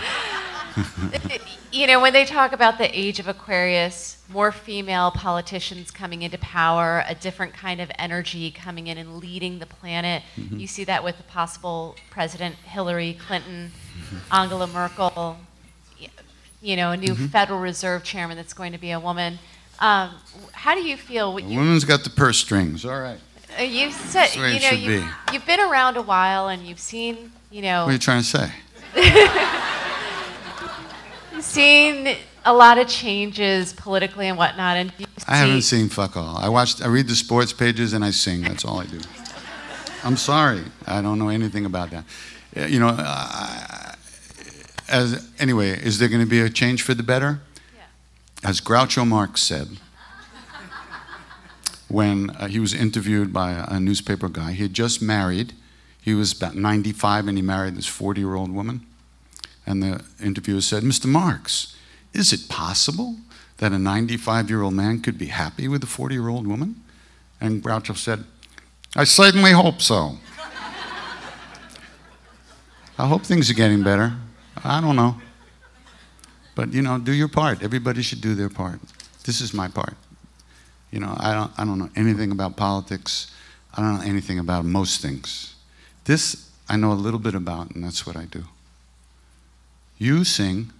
[SPEAKER 13] You know, when they talk about the age of Aquarius, more female politicians coming into power, a different kind of energy coming in and leading the planet. You see that with the possible President Hillary Clinton, Angela Merkel, you know, a new Federal Reserve chairman that's going to be a woman. How do you feel?
[SPEAKER 1] The woman's got the purse strings, all right.
[SPEAKER 13] You said, you know, you've been around a while and you've seen, you know.
[SPEAKER 1] What are you trying to say?
[SPEAKER 13] You've seen a lot of changes politically and whatnot, and
[SPEAKER 1] I haven't seen fuck all. I read the sports pages and I sing. That's all I do. I'm sorry. I don't know anything about that. You know, anyway, is there going to be a change for the better? Yeah. As Groucho Marx said, when he was interviewed by a newspaper guy, he had just married. He was about 95 and he married this 40-year-old woman. And the interviewer said, Mr. Marx, is it possible that a 95-year-old man could be happy with a 40-year-old woman? And Groucho said, I certainly hope so. I hope things are getting better. I don't know. But, you know, do your part. Everybody should do their part. This is my part. You know, I don't know anything about politics. I don't know anything about most things. This I know a little bit about, and that's what I do. You sing,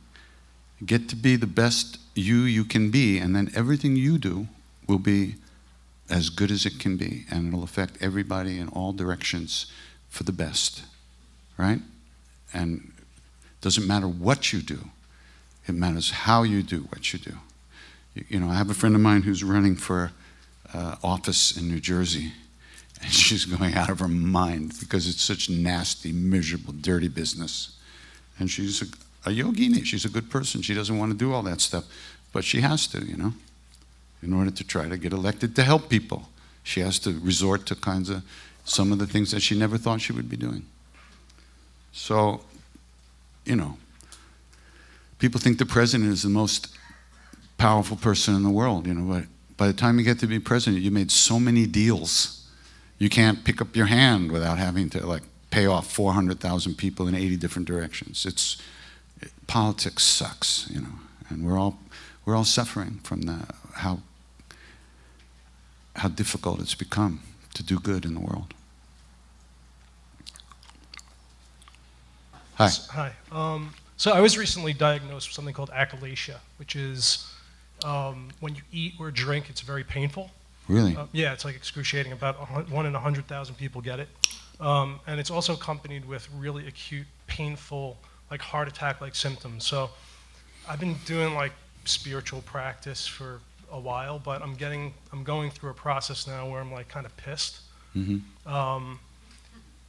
[SPEAKER 1] get to be the best you can be, and then everything you do will be as good as it can be, and it'll affect everybody in all directions for the best, right? And it doesn't matter what you do. It matters how you do what you do. You know, I have a friend of mine who's running for office in New Jersey, and she's going out of her mind because it's such nasty, miserable, dirty business. And she's a yogini. She's a good person. She doesn't want to do all that stuff, but she has to, you know, in order to try to get elected to help people. She has to resort to some of the things that she never thought she would be doing. So, you know, people think the president is the most powerful person in the world, you know, but by the time you get to be president, you made so many deals. You can't pick up your hand without having to, like, pay off 400,000 people in 80 different directions. Politics sucks, you know, and we're all suffering from how difficult it's become to do good in the world. Hi.
[SPEAKER 14] Hi. So I was recently diagnosed with something called achalasia, which is when you eat or drink, it's very painful.
[SPEAKER 1] Really?
[SPEAKER 14] Yeah, it's like excruciating. About 1 in 100,000 people get it. And it's also accompanied with really acute, painful, like heart attack-like symptoms. So I've been doing like spiritual practice for a while, but I'm going through a process now where I'm like kind of pissed.
[SPEAKER 1] Mm-hmm.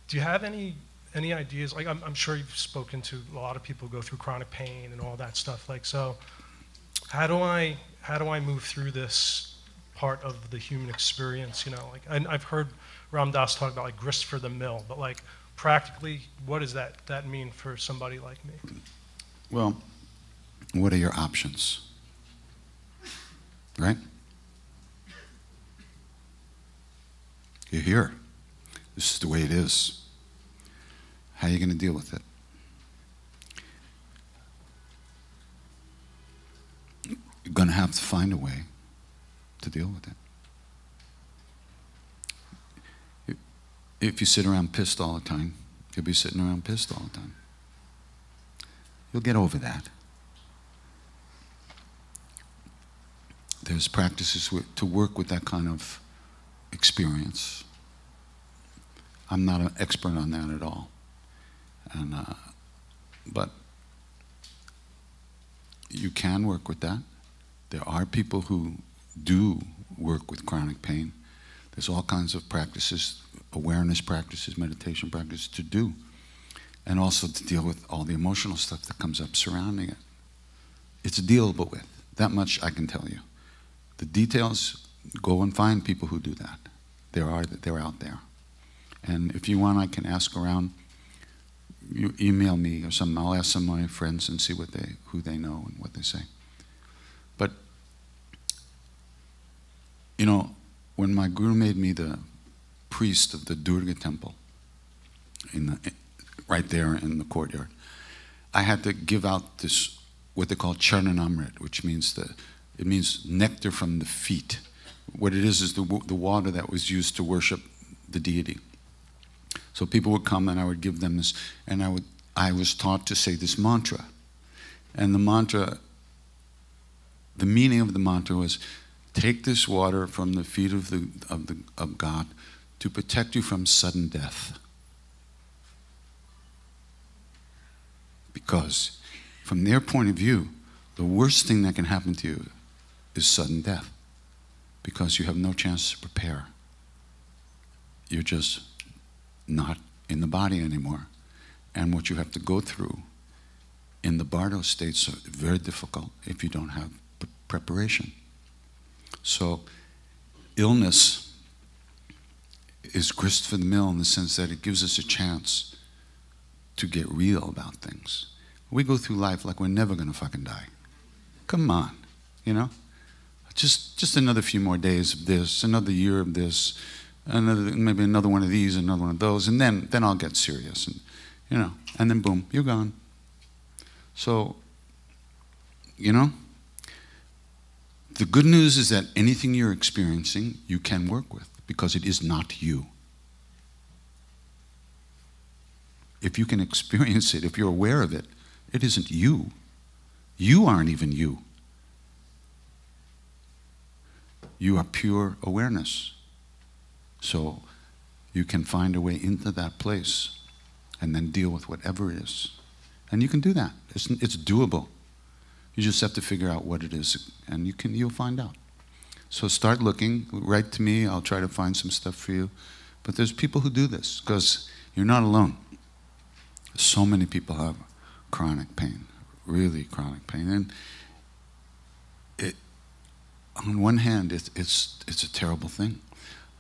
[SPEAKER 14] Do you have any ideas? Like I'm sure you've spoken to a lot of people who go through chronic pain and all that stuff. Like, so how do I move through this part of the human experience? You know, like I've heard Ram Dass talk about like grist for the mill, but like practically, what does that mean for somebody like me?
[SPEAKER 1] Well, what are your options? Right? You're here. This is the way it is. How are you going to deal with it? You're going to have to find a way to deal with it. If you sit around pissed all the time, you'll be sitting around pissed all the time. You'll get over that. There's practices to work with that kind of experience. I'm not an expert on that at all. But you can work with that. There are people who do work with chronic pain. There's all kinds of practices, awareness practices, meditation practices to do. And also to deal with all the emotional stuff that comes up surrounding it. It's dealable with. That much I can tell you. The details, go and find people who do that. They're out there. And if you want, I can ask around. You email me or something. I'll ask some of my friends and see who they know and what they say. But, you know, when my guru made me the priest of the Durga temple, right there in the courtyard, I had to give out this, what they call Charanamrit, which means it means nectar from the feet. What it is the water that was used to worship the deity. So people would come and I would give them this, and I was taught to say this mantra. And the mantra, the meaning of the mantra was, take this water from the feet of God to protect you from sudden death. Because from their point of view, the worst thing that can happen to you is sudden death. Because you have no chance to prepare. You're just not in the body anymore. And what you have to go through in the Bardo states are very difficult if you don't have preparation. So illness is grist for the mill in the sense that it gives us a chance to get real about things. We go through life like we're never going to fucking die. Come on, you know? Just another few more days of this, another year of this, maybe another one of these, another one of those, and then I'll get serious, and you know, and then boom, you're gone. So, you know, the good news is that anything you're experiencing, you can work with, because it is not you. If you can experience it, if you're aware of it, it isn't you. You aren't even you. You are pure awareness. So you can find a way into that place and then deal with whatever it is. And you can do that. It's doable. You just have to figure out what it is, and you'll find out. So start looking, write to me, I'll try to find some stuff for you. But there's people who do this, because you're not alone. So many people have chronic pain, really chronic pain. And on one hand, it's a terrible thing.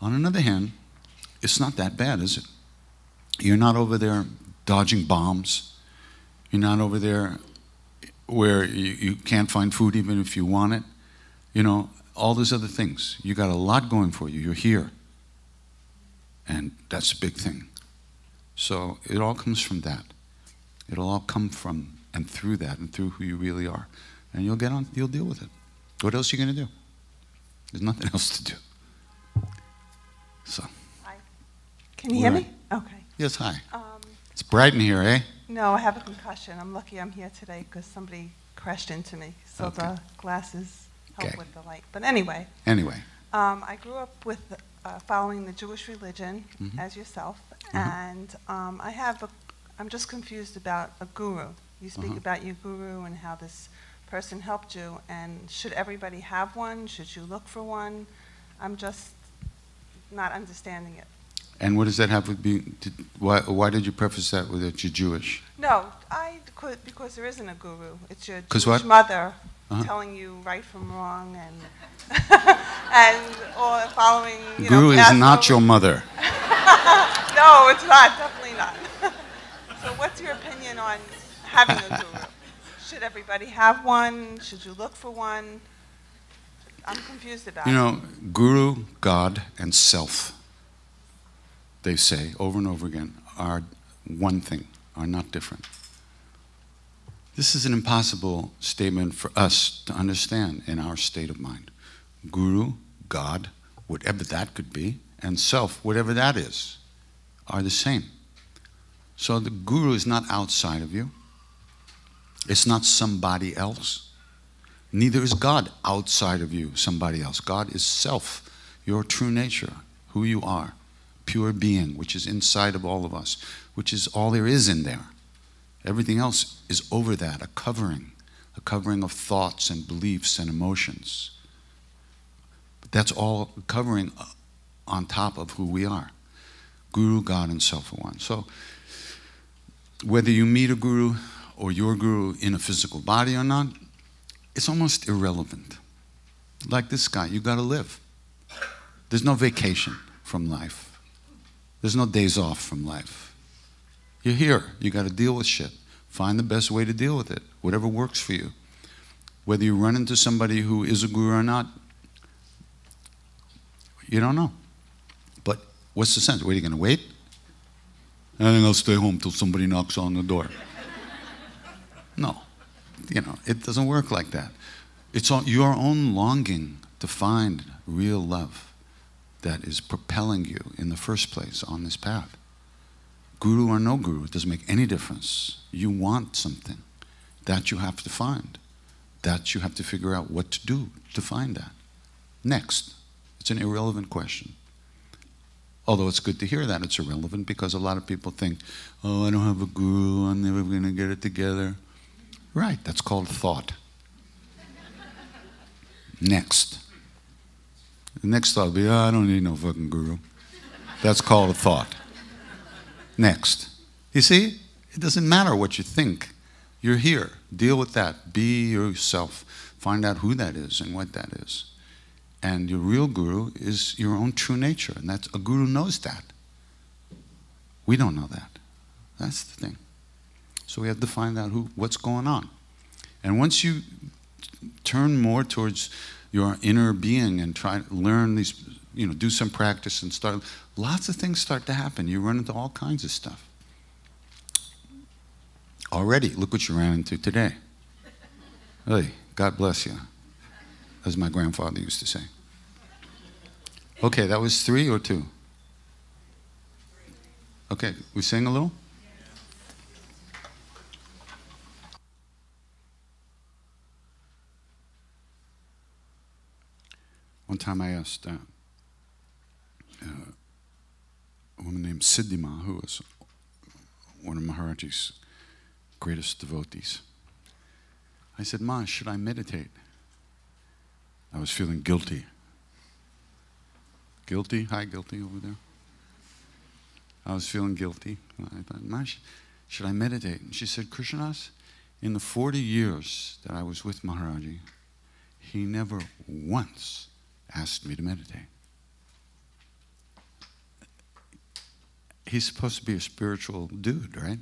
[SPEAKER 1] On another hand, it's not that bad, is it? You're not over there dodging bombs. You're not over there where you can't find food even if you want it. You know, all those other things. You got a lot going for you. You're here. And that's a big thing. So it all comes from that. It'll all come from and through that and through who you really are. And you'll deal with it. What else are you going to do? There's nothing else to do. So.
[SPEAKER 15] Hi. Can you hear me? Okay.
[SPEAKER 1] Yes, hi. It's bright in here, eh?
[SPEAKER 15] No, I have a concussion. I'm lucky I'm here today because somebody crashed into me. So the glasses help with the light. But anyway.
[SPEAKER 1] Anyway.
[SPEAKER 15] I grew up with following the Jewish religion as yourself. And I'm just confused about a guru. You speak about your guru and how this person helped you, and should everybody have one? Should you look for one? I'm just not understanding it.
[SPEAKER 1] And what does that have with being, why did you preface that with that you're Jewish?
[SPEAKER 15] No, I could, because there isn't a guru. It's your
[SPEAKER 1] 'Cause
[SPEAKER 15] Jewish
[SPEAKER 1] what?
[SPEAKER 15] mother
[SPEAKER 1] Uh-huh.
[SPEAKER 15] telling you right from wrong, and and or following. You
[SPEAKER 1] Guru
[SPEAKER 15] know,
[SPEAKER 1] is not your mother.
[SPEAKER 15] No, it's not. Definitely not. So, what's your opinion on having a guru? Should everybody have one? Should you look for one? I'm confused about
[SPEAKER 1] You
[SPEAKER 15] it.
[SPEAKER 1] know, guru, God, and self, they say over and over again, are one thing, are not different. This is an impossible statement for us to understand in our state of mind. Guru, God, whatever that could be, and self, whatever that is, are the same. So the guru is not outside of you. It's not somebody else. Neither is God outside of you, somebody else. God is self, your true nature, who you are, pure being, which is inside of all of us, which is all there is in there. Everything else is over that, a covering of thoughts and beliefs and emotions. But that's all covering on top of who we are. Guru, God, and self are one. So whether you meet a guru or your guru in a physical body or not, it's almost irrelevant. Like this guy, you got to live. There's no vacation from life. There's no days off from life. You're here. You got to deal with shit. Find the best way to deal with it, whatever works for you. Whether you run into somebody who is a guru or not, you don't know. But what's the sense? What, are you going to wait? I think I'll stay home till somebody knocks on the door. No. You know, it doesn't work like that. It's your own longing to find real love that is propelling you in the first place on this path. Guru or no guru, it doesn't make any difference. You want something that you have to find, that you have to figure out what to do to find that. Next. It's an irrelevant question. Although it's good to hear that it's irrelevant, because a lot of people think, oh, I don't have a guru, I'm never going to get it together. Right, that's called thought. Next. The next thought will be, oh, I don't need no fucking guru. That's called a thought. Next. You see, it doesn't matter what you think. You're here. Deal with that. Be yourself. Find out who that is and what that is. And your real guru is your own true nature. And that's, a guru knows that. We don't know that. That's the thing. So we have to find out what's going on. And once you turn more towards your inner being and try to learn these, you know, do some practice and start, lots of things start to happen. You run into all kinds of stuff. Already, look what you ran into today. Hey, God bless you, as my grandfather used to say. Okay, that was 3 or 2? Okay, we sing a little? One time I asked a woman named Siddhima, who was one of Maharaji's greatest devotees. I said, Ma, should I meditate? I was feeling guilty. Guilty? Hi, guilty over there. I was feeling guilty. I thought, Ma, should I meditate? And she said, Krishnadas, in the 40 years that I was with Maharaji, he never once asked me to meditate. He's supposed to be a spiritual dude, right?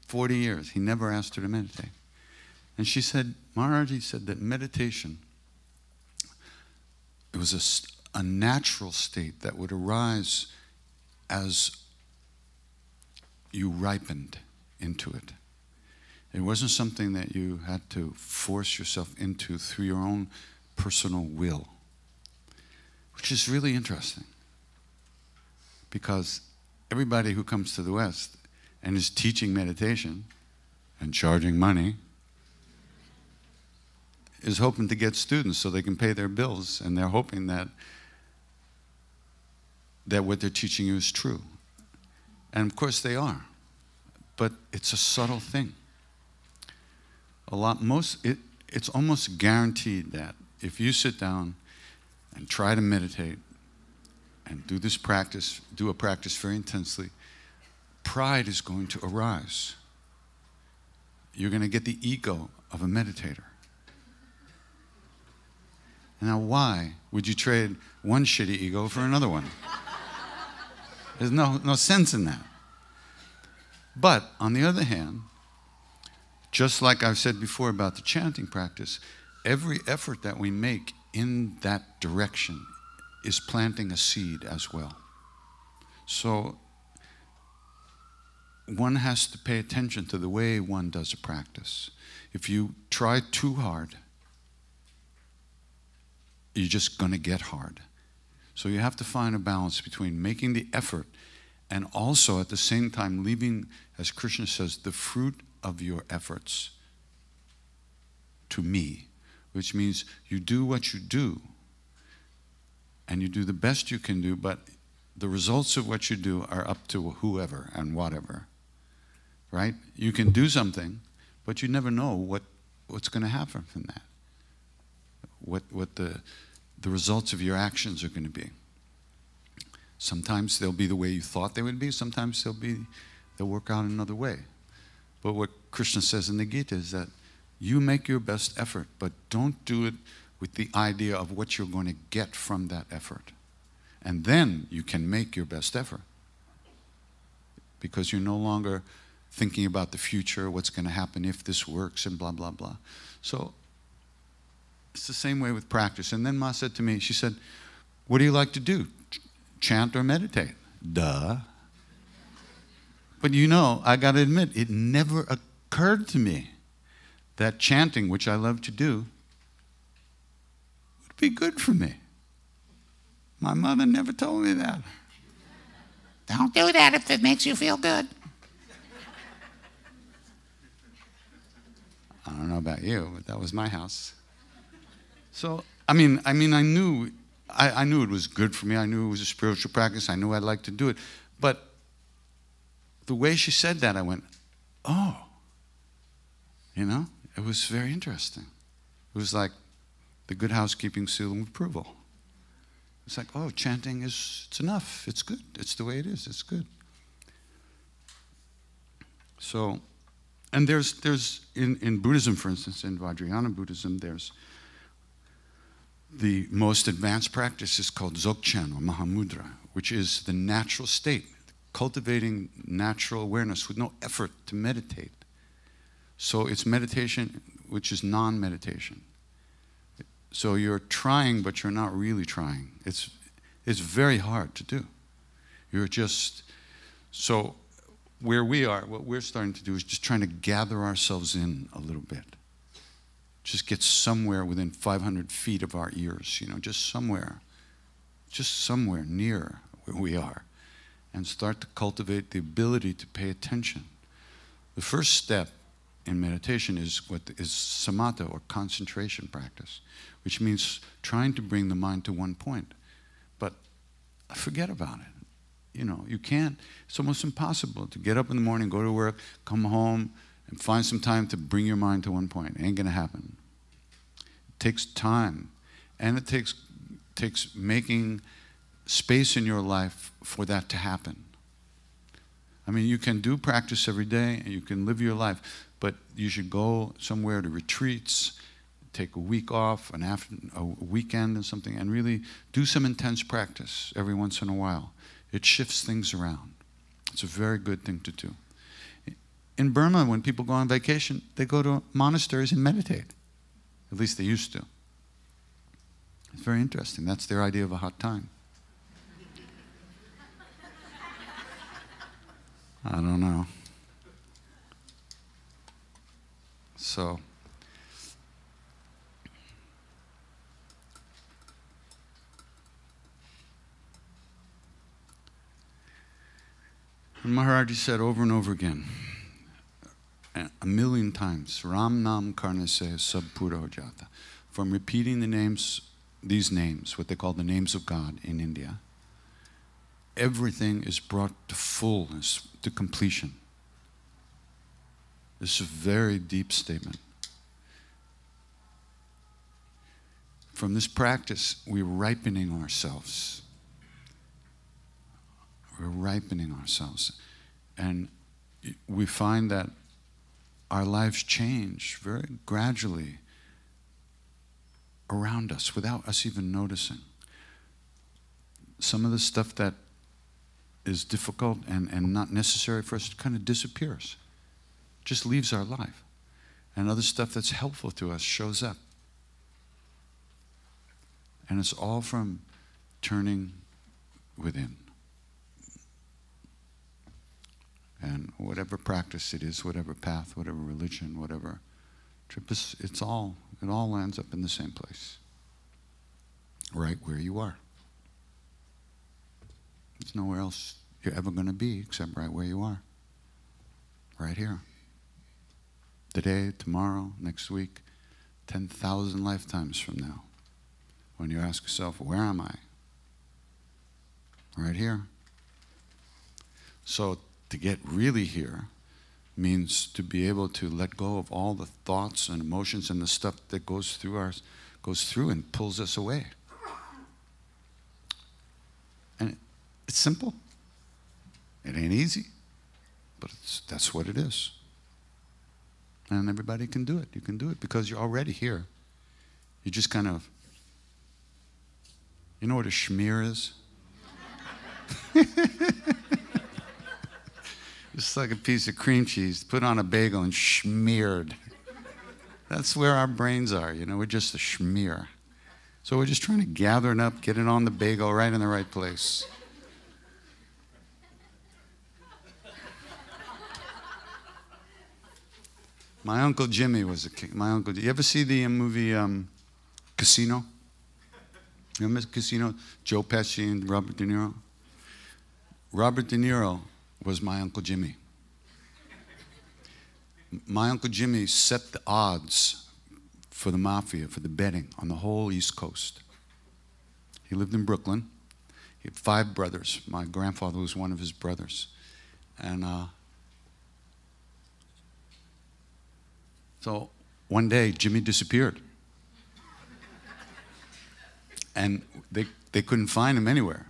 [SPEAKER 1] 40 years, he never asked her to meditate. And she said, Maharaji said that meditation, it was a natural state that would arise as you ripened into it. It wasn't something that you had to force yourself into through your own personal will, which is really interesting, because everybody who comes to the West and is teaching meditation and charging money is hoping to get students so they can pay their bills, and they're hoping that what they're teaching you is true. And of course they are, but it's a subtle thing. It's almost guaranteed that if you sit down and try to meditate and do this practice, do a practice very intensely, pride is going to arise. You're going to get the ego of a meditator. Now, why would you trade one shitty ego for another one? There's no sense in that. But, on the other hand, just like I've said before about the chanting practice, every effort that we make in that direction is planting a seed as well. So, one has to pay attention to the way one does a practice. If you try too hard, you're just going to get hard. So you have to find a balance between making the effort and also at the same time leaving, as Krishna says, the fruit of your efforts to me, which means you do what you do and you do the best you can do, but the results of what you do are up to whoever and whatever, right? You can do something, but you never know what's going to happen from that, what the results of your actions are going to be. Sometimes they'll be the way you thought they would be. Sometimes they'll work out another way. But what Krishna says in the Gita is that you make your best effort, but don't do it with the idea of what you're going to get from that effort. And then you can make your best effort. Because you're no longer thinking about the future, what's going to happen if this works, and blah, blah, blah. So it's the same way with practice. And then Ma said to me, she said, what do you like to do? Chant or meditate? Duh. But you know, I got to admit, it never occurred to me that chanting, which I love to do, would be good for me. My mother never told me that. Don't do that if it makes you feel good. I don't know about you, but that was my house. So, I mean, I knew it was good for me. I knew it was a spiritual practice. I knew I'd like to do it. But the way she said that, I went, oh. You know, it was very interesting. It was like the Good Housekeeping seal of approval. It's like, oh, chanting it's enough. It's good. It's the way it is. It's good. So, and there's in Buddhism, for instance, in Vajrayana Buddhism, there's the most advanced practice is called Dzogchen or Mahamudra, which is the natural state, cultivating natural awareness with no effort to meditate. So it's meditation, which is non-meditation. So you're trying, but you're not really trying. It's very hard to do. You're just, so where we are, what we're starting to do is just trying to gather ourselves in a little bit. Just get somewhere within 500 feet of our ears, you know, just somewhere near where we are, and start to cultivate the ability to pay attention. The first step in meditation is samatha, or concentration practice, which means trying to bring the mind to one point. But forget about it. You know, you can't, it's almost impossible to get up in the morning, go to work, come home, and find some time to bring your mind to one point. It ain't going to happen. It takes time, and it takes making space in your life for that to happen. I mean, you can do practice every day, and you can live your life, but you should go somewhere to retreats, take a week off, a weekend and something, and really do some intense practice every once in a while. It shifts things around. It's a very good thing to do. In Burma, when people go on vacation, they go to monasteries and meditate. At least they used to. It's very interesting. That's their idea of a hot time. I don't know. So, and Maharaji said over and over again, a million times, Ram Nam Karne Se Sab Pura Ho Jata. From repeating these names, what they call the names of God in India, everything is brought to fullness, to completion. This is a very deep statement. from this practice, we're ripening ourselves. We're ripening ourselves. And we find that our lives change very gradually around us without us even noticing. Some of the stuff that is difficult and not necessary for us kind of disappears, just leaves our life. And other stuff that's helpful to us shows up. And it's all from turning within. And whatever practice it is, whatever path, whatever religion, whatever trip, it all lands up in the same place. Right where you are. There's nowhere else you're ever going to be except right where you are. Right here. Today, tomorrow, next week, 10,000 lifetimes from now. When you ask yourself, where am I? Right here. So to get really here means to be able to let go of all the thoughts and emotions and the stuff that goes through and pulls us away. And it's simple. It ain't easy, but that's what it is. And everybody can do it. You can do it because you're already here. You just kind of, you know what a schmear is? It's like a piece of cream cheese put on a bagel and smeared. That's where our brains are, you know, we're just a schmear. So we're just trying to gather it up, get it on the bagel right in the right place. My Uncle Jimmy was a king. You ever see the movie Casino? You remember Casino? Joe Pesci and Robert De Niro? Robert De Niro was my Uncle Jimmy. My Uncle Jimmy set the odds for the mafia, for the betting on the whole East Coast. He lived in Brooklyn. He had 5 brothers. My grandfather was one of his brothers. And so one day, Jimmy disappeared. And they couldn't find him anywhere.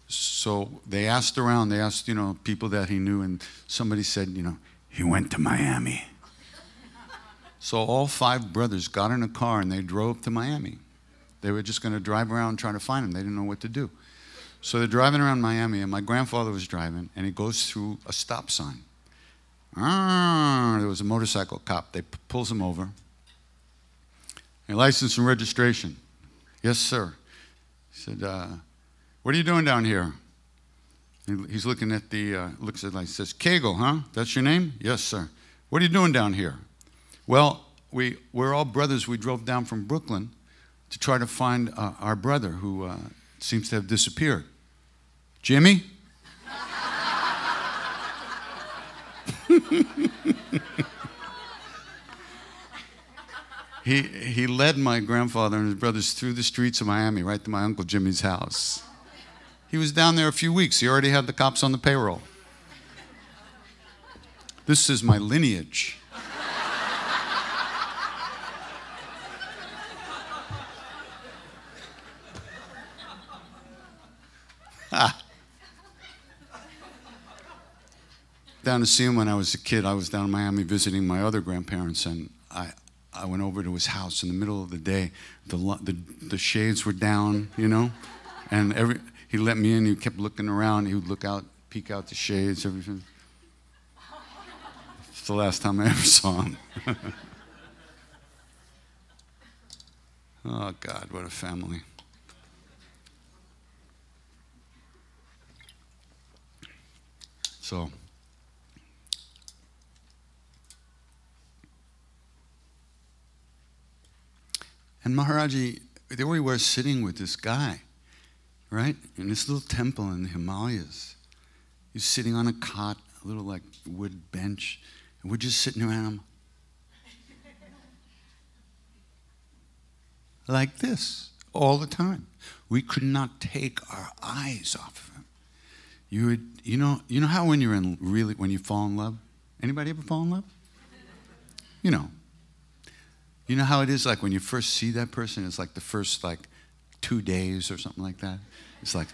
[SPEAKER 1] So they asked around, they asked, you know, people that he knew, and somebody said, you know, he went to Miami. So all 5 brothers got in a car and they drove to Miami. They were just going to drive around trying to find him. They didn't know what to do. So they're driving around Miami, and my grandfather was driving, and he goes through a stop sign. There was a motorcycle cop. They pulls him over. Your license and registration. Yes, sir. He said, what are you doing down here? He's looking at the, looks at it like, says, Kegel, huh? That's your name? Yes, sir. What are you doing down here? Well, we're all brothers. We drove down from Brooklyn to try to find our brother who seems to have disappeared. Jimmy? He led my grandfather and his brothers through the streets of Miami, right to my Uncle Jimmy's house. He was down there a few weeks. He already had the cops on the payroll. This is my lineage. Down to see him when I was a kid. I was down in Miami visiting my other grandparents, and I went over to his house in the middle of the day. The shades were down, you know, and he let me in. He kept looking around. He would look out, peek out the shades, everything. It's the last time I ever saw him. Oh, God, what a family. So, and Maharaji, there we were sitting with this guy, right? In this little temple in the Himalayas. He's sitting on a cot, a little like wood bench, and we're just sitting around him. Like this, all the time. We could not take our eyes off of him. You know how when when you fall in love? Anybody ever fall in love? You know. You know how it is, like when you first see that person, it's like the first 2 days or something like that. It's like,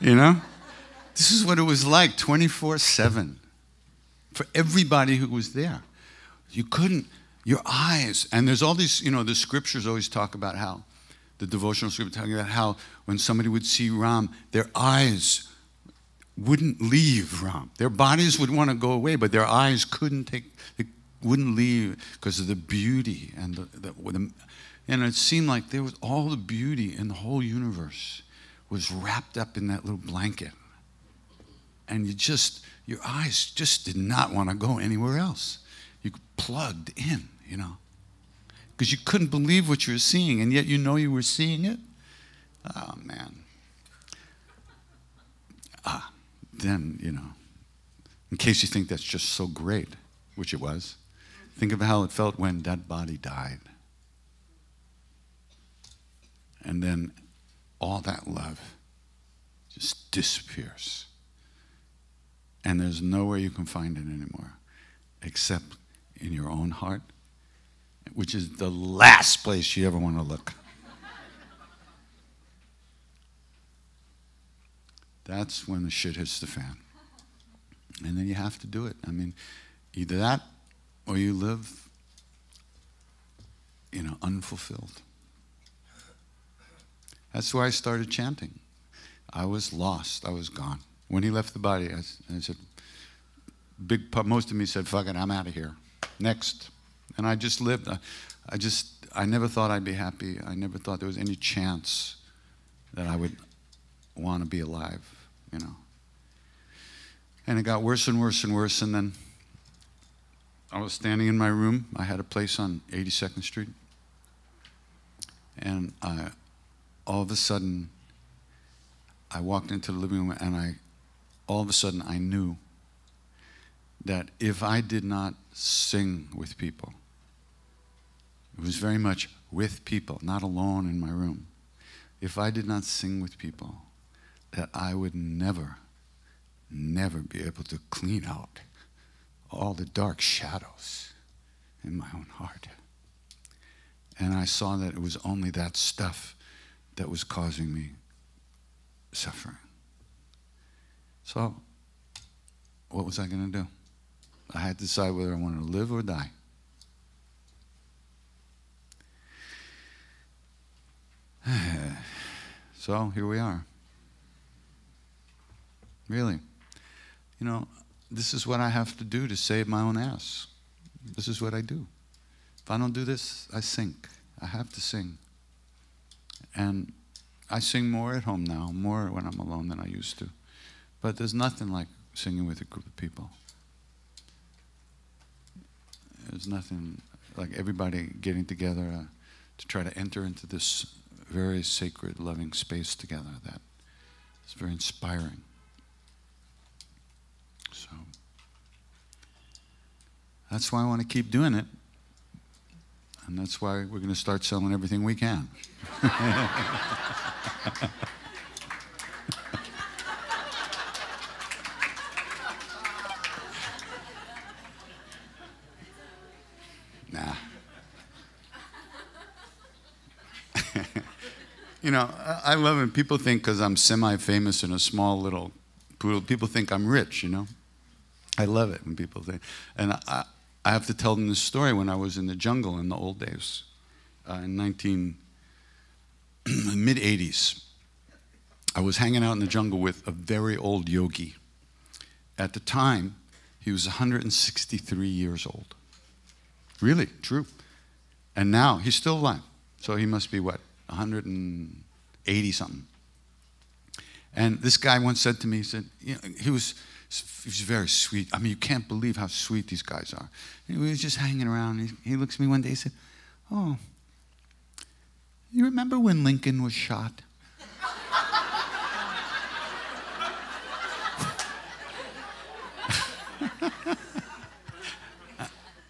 [SPEAKER 1] you know? This is what it was like 24/7 for everybody who was there. You couldn't, your eyes, and there's all these, the scriptures always talk about how, the devotional scripture talking about how when somebody would see Ram, their eyes wouldn't leave Ram. Their bodies would want to go away, but their eyes wouldn't leave because of the beauty and and it seemed like there was all the beauty in the whole universe was wrapped up in that little blanket. And your eyes just did not want to go anywhere else. You plugged in, because you couldn't believe what you were seeing, and yet you were seeing it. Oh, man. Then, in case you think that's just so great, which it was, think of how it felt when that body died. And then all that love just disappears. And there's nowhere you can find it anymore except in your own heart, which is the last place you ever want to look. That's when the shit hits the fan. And then you have to do it. I mean, either that or you live, unfulfilled. That's why I started chanting. I was lost. I was gone. When he left the body, I said, most of me said, fuck it, I'm out of here. Next. And I just lived. I never thought I'd be happy. I never thought there was any chance that I would want to be alive, And it got worse and worse and worse. And then I was standing in my room. I had a place on 82nd Street. And all of a sudden, I walked into the living room and all of a sudden I knew that if I did not sing with people, it was very much with people, not alone in my room. If I did not sing with people, that I would never be able to clean out all the dark shadows in my own heart. And I saw that it was only that stuff that was causing me suffering. So, what was I going to do? I had to decide whether I wanted to live or die. So, here we are. Really. This is what I have to do to save my own ass. This is what I do. If I don't do this, I sink. I have to sing. And I sing more at home now, more when I'm alone than I used to. But there's nothing like singing with a group of people. There's nothing like everybody getting together to try to enter into this very sacred, loving space together. That is very inspiring. So that's why I want to keep doing it. And that's why we're going to start selling everything we can. Nah. I love it. People think because I'm semi-famous in a small little poodle, people think I'm rich, I love it when people think. And I have to tell them this story when I was in the jungle in the old days, in mid-80s. I was hanging out in the jungle with a very old yogi. At the time, he was 163 years old. Really, true. And now, he's still alive. So he must be, 180 something. And this guy once said to me, he said, he was very sweet. I mean, you can't believe how sweet these guys are. And we was just hanging around. He looks at me one day, he said, oh, you remember when Lincoln was shot?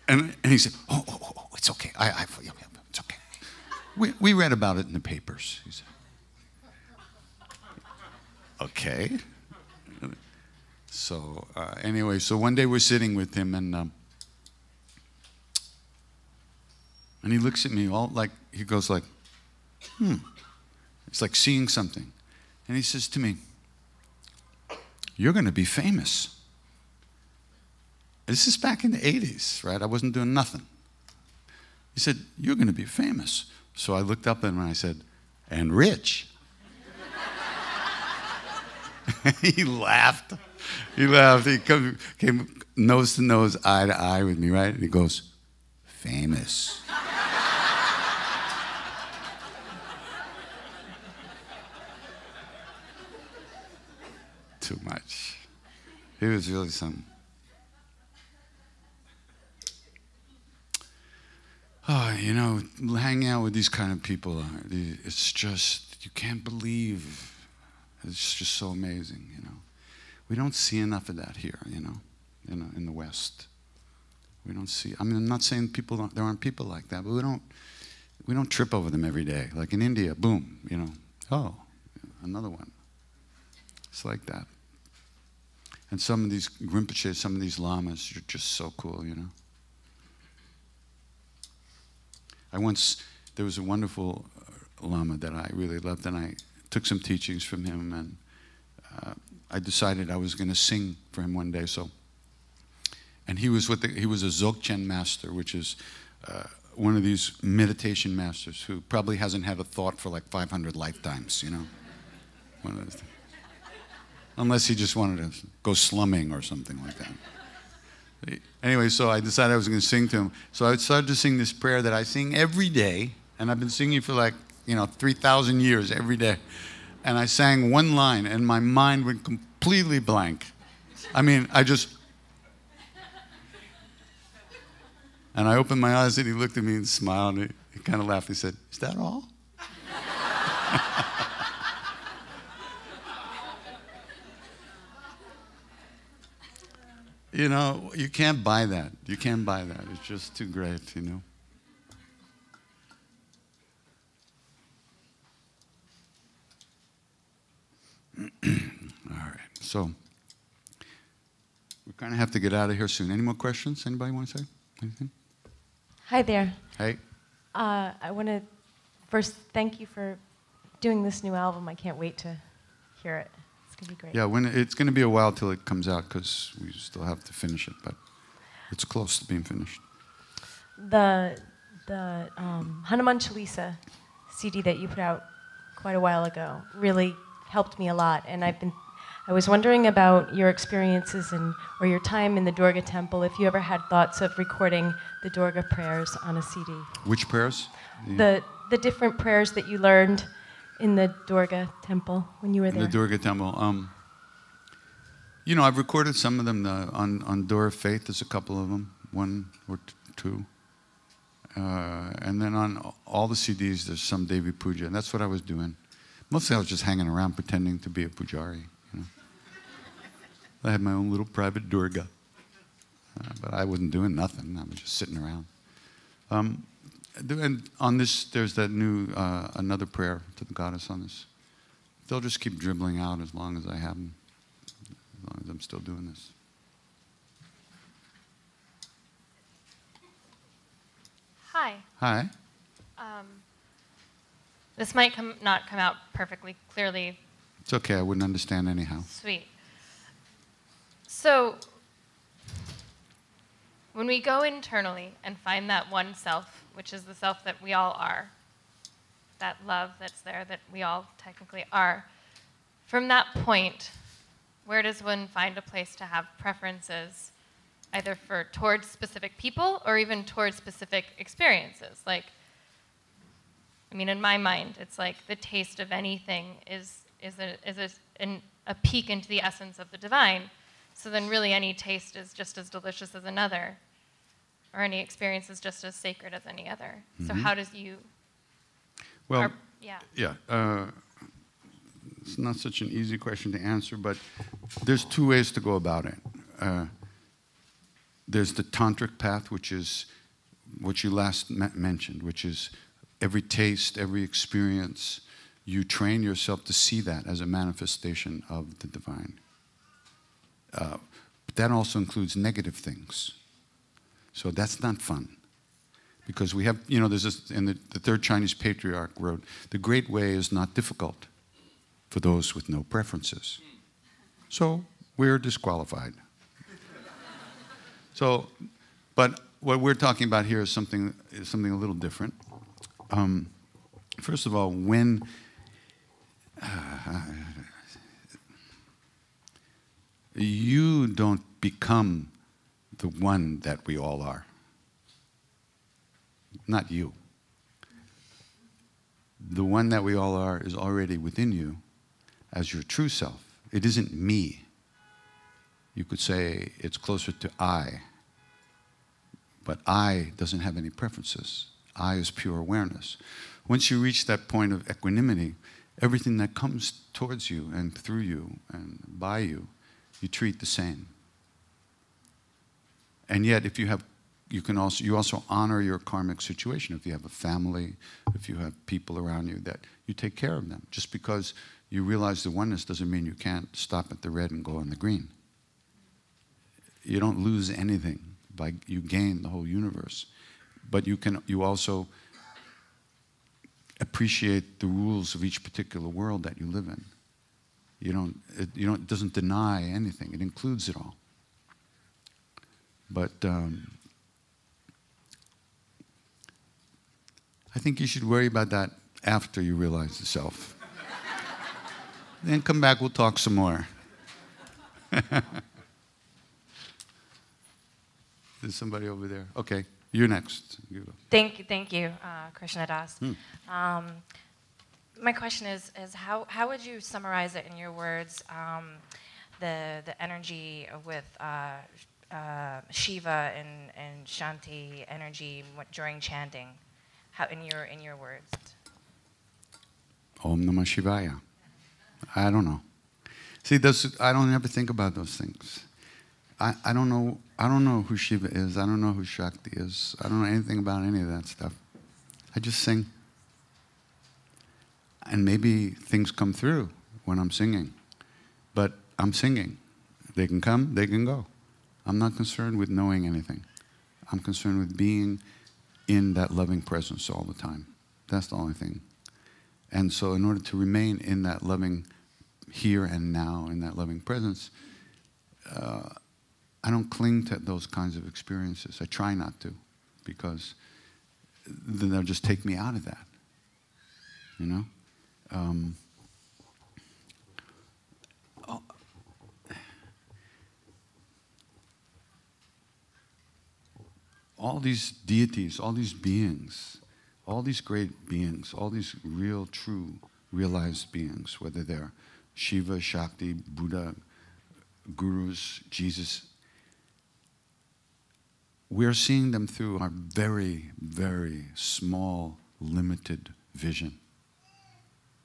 [SPEAKER 1] and he said, oh, it's okay. It's okay. We read about it in the papers. He said, okay. So anyway, so one day we're sitting with him, and And he looks at me all like, he goes like, It's like seeing something. And he says to me, you're going to be famous. This is back in the 80s, right? I wasn't doing nothing. He said, you're going to be famous. So I looked up at him and I said, and rich. He laughed. He laughed. He came nose to nose, eye to eye with me, right? And he goes, famous. Too much. He was really something. Oh, you know, hanging out with these kind of people, it's just, you can't believe. It's just so amazing, you know. We don't see enough of that here, you know, in the West. We don't see, I mean, I'm not saying there aren't people like that, but we don't trip over them every day. Like in India, boom, you know, oh, another one. It's like that. And some of these Rinpoches, some of these lamas are just so cool, you know. There was a wonderful lama that I really loved, and I took some teachings from him, and I decided I was going to sing for him one day. And he was a Dzogchen master, which is one of these meditation masters who probably hasn't had a thought for like 500 lifetimes, you know. One of those things. Unless he just wanted to go slumming or something like that. Anyway, so I decided I was going to sing to him. So I started to sing this prayer that I sing every day, and I've been singing for like, 3,000 years every day. And I sang one line, and my mind went completely blank. I mean, and I opened my eyes, and he looked at me and smiled, and he kind of laughed. He said, "Is that all?" You know, you can't buy that. You can't buy that. It's just too great, you know. All right. So we kind of have to get out of here soon. Any more questions? Anybody want to say anything?
[SPEAKER 7] Hi there.
[SPEAKER 1] Hey.
[SPEAKER 7] I want to first thank you for doing this new album. I can't wait to hear it. It's going to be great.
[SPEAKER 1] Yeah, it's going to be a while till it comes out because we still have to finish it, but it's close to being finished.
[SPEAKER 7] The Hanuman Chalisa CD that you put out quite a while ago really helped me a lot, and I was wondering about your experiences or your time in the Durga temple. If you ever had thoughts of recording the Durga prayers on a CD.
[SPEAKER 1] Which prayers?
[SPEAKER 7] The different prayers that you learned in the Durga temple when you were there.
[SPEAKER 1] The Durga temple. I've recorded some of them on Door of Faith. There's a couple of them, one or two. And then on all the CDs, there's some Devi Puja, and that's what I was doing. Mostly I was just hanging around pretending to be a pujari, you know. I had my own little private Durga. But I wasn't doing nothing. I was just sitting around. And on this, there's that new, another prayer to the goddess on this. They'll just keep dribbling out as long as I have them, as long as I'm still doing this.
[SPEAKER 16] Hi.
[SPEAKER 1] Hi.
[SPEAKER 16] This might not come out perfectly clearly.
[SPEAKER 1] It's okay. I wouldn't understand anyhow.
[SPEAKER 16] Sweet. So, when we go internally and find that one self, which is the self that we all are, that love that's there that we all technically are, from that point, where does one find a place to have preferences, either towards specific people or even towards specific experiences? Like, I mean, in my mind, it's like the taste of anything is a peek into the essence of the divine. So then really any taste is just as delicious as another, or any experience is just as sacred as any other. Mm-hmm. So how does you...
[SPEAKER 1] Well, it's not such an easy question to answer, but there's two ways to go about it. There's the tantric path, which is what you last mentioned, which is every taste, every experience, you train yourself to see that as a manifestation of the divine. But that also includes negative things. So that's not fun. Because we have, you know, there's this, and the third Chinese patriarch wrote, "The great way is not difficult for those with no preferences." So we're disqualified. So, but what we're talking about here is something a little different. First of all, when you don't become the one that we all are. Not you. The one that we all are is already within you as your true self. It isn't me. You could say it's closer to I. But I doesn't have any preferences. I is pure awareness. Once you reach that point of equanimity, everything that comes towards you and through you and by you, you treat the same. And yet, if you have, you also honor your karmic situation. If you have a family, if you have people around you, that you take care of them. Just because you realize the oneness doesn't mean you can't stop at the red and go on the green. You don't lose anything. You gain the whole universe. But you also appreciate the rules of each particular world that you live in. It doesn't deny anything. It includes it all. But I think you should worry about that after you realize the self. Then come back, we'll talk some more. There's somebody over there. Okay, you're next. You go.
[SPEAKER 17] Thank you, Krishna Das. My question is how would you summarize it in your words, the energy with Shiva and Shanti energy during chanting? How in your words?
[SPEAKER 1] Om Namah Shivaya. I don't know. See, I don't ever think about those things. I don't know who Shiva is. I don't know who Shakti is. I don't know anything about any of that stuff. I just sing. And maybe things come through when I'm singing. But I'm singing. They can come, they can go. I'm not concerned with knowing anything. I'm concerned with being in that loving presence all the time. That's the only thing. And so in order to remain in that loving here and now, in that loving presence, I don't cling to those kinds of experiences. I try not to, because then they'll just take me out of that. You know? All these deities, all these beings, all these great beings, all these real, true, realized beings, whether they're Shiva, Shakti, Buddha, gurus, Jesus, we're seeing them through our very, very small, limited vision.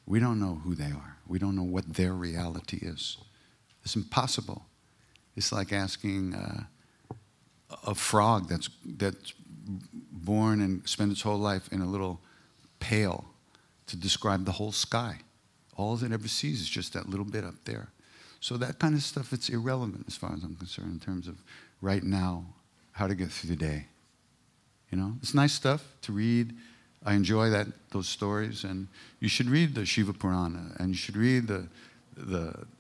[SPEAKER 1] We don't know who they are. We don't know what their reality is. It's impossible. It's like asking a frog that's born and spent its whole life in a little pail to describe the whole sky. All it ever sees is just that little bit up there. So that kind of stuff, it's irrelevant as far as I'm concerned in terms of right now, how to get through the day. You know, it's nice stuff to read. I enjoy those stories, and you should read the Shiva Purana, and you should read the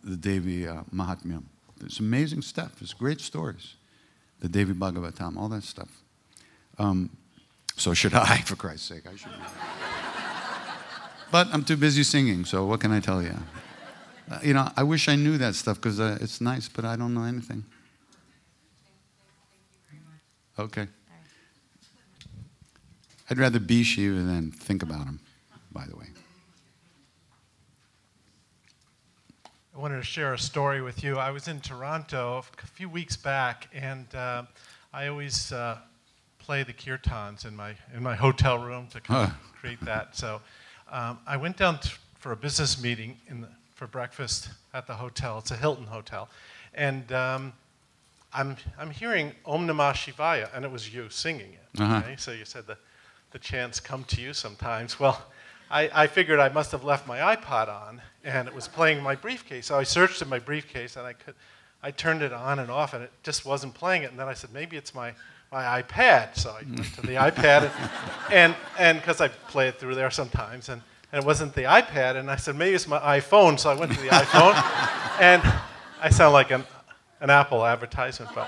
[SPEAKER 1] Devi Mahatmyam. It's amazing stuff. It's great stories. The Devi Bhagavatam, all that stuff. So should I, for Christ's sake. I should read. But I'm too busy singing, so what can I tell you? You know, I wish I knew that stuff, because it's nice, but I don't know anything. Okay. I'd rather be Shiva than think about him, by the way.
[SPEAKER 18] I wanted to share a story with you. I was in Toronto a few weeks back, and I always play the kirtans in my hotel room to kind of create that. So I went down for a business meeting for breakfast at the hotel. It's a Hilton hotel, and I'm hearing Om Namah Shivaya, and it was you singing it. Okay? So you said the chants come to you sometimes. Well, I figured I must have left my iPod on, and it was playing in my briefcase. So I searched in my briefcase, and I turned it on and off, and it just wasn't playing it. And then I said, maybe it's my my iPad. So I went to the iPad, and because I play it through there sometimes, and it wasn't the iPad, and I said, maybe it's my iPhone, so I went to the iPhone, and I sound like an Apple advertisement, but,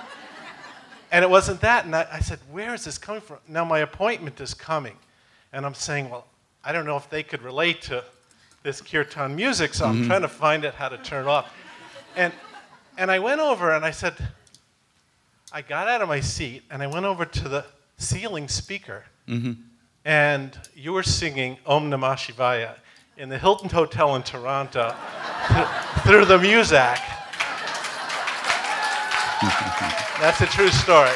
[SPEAKER 18] and it wasn't that, and I said, where is this coming from? Now my appointment is coming, and I'm saying, well, I don't know if they could relate to this kirtan music, so I'm trying to find it how to turn it off. And I went over and I said, I got out of my seat and I went over to the ceiling speaker, and you were singing Om Namah Shivaya in the Hilton Hotel in Toronto through the Muzak. That's a true story.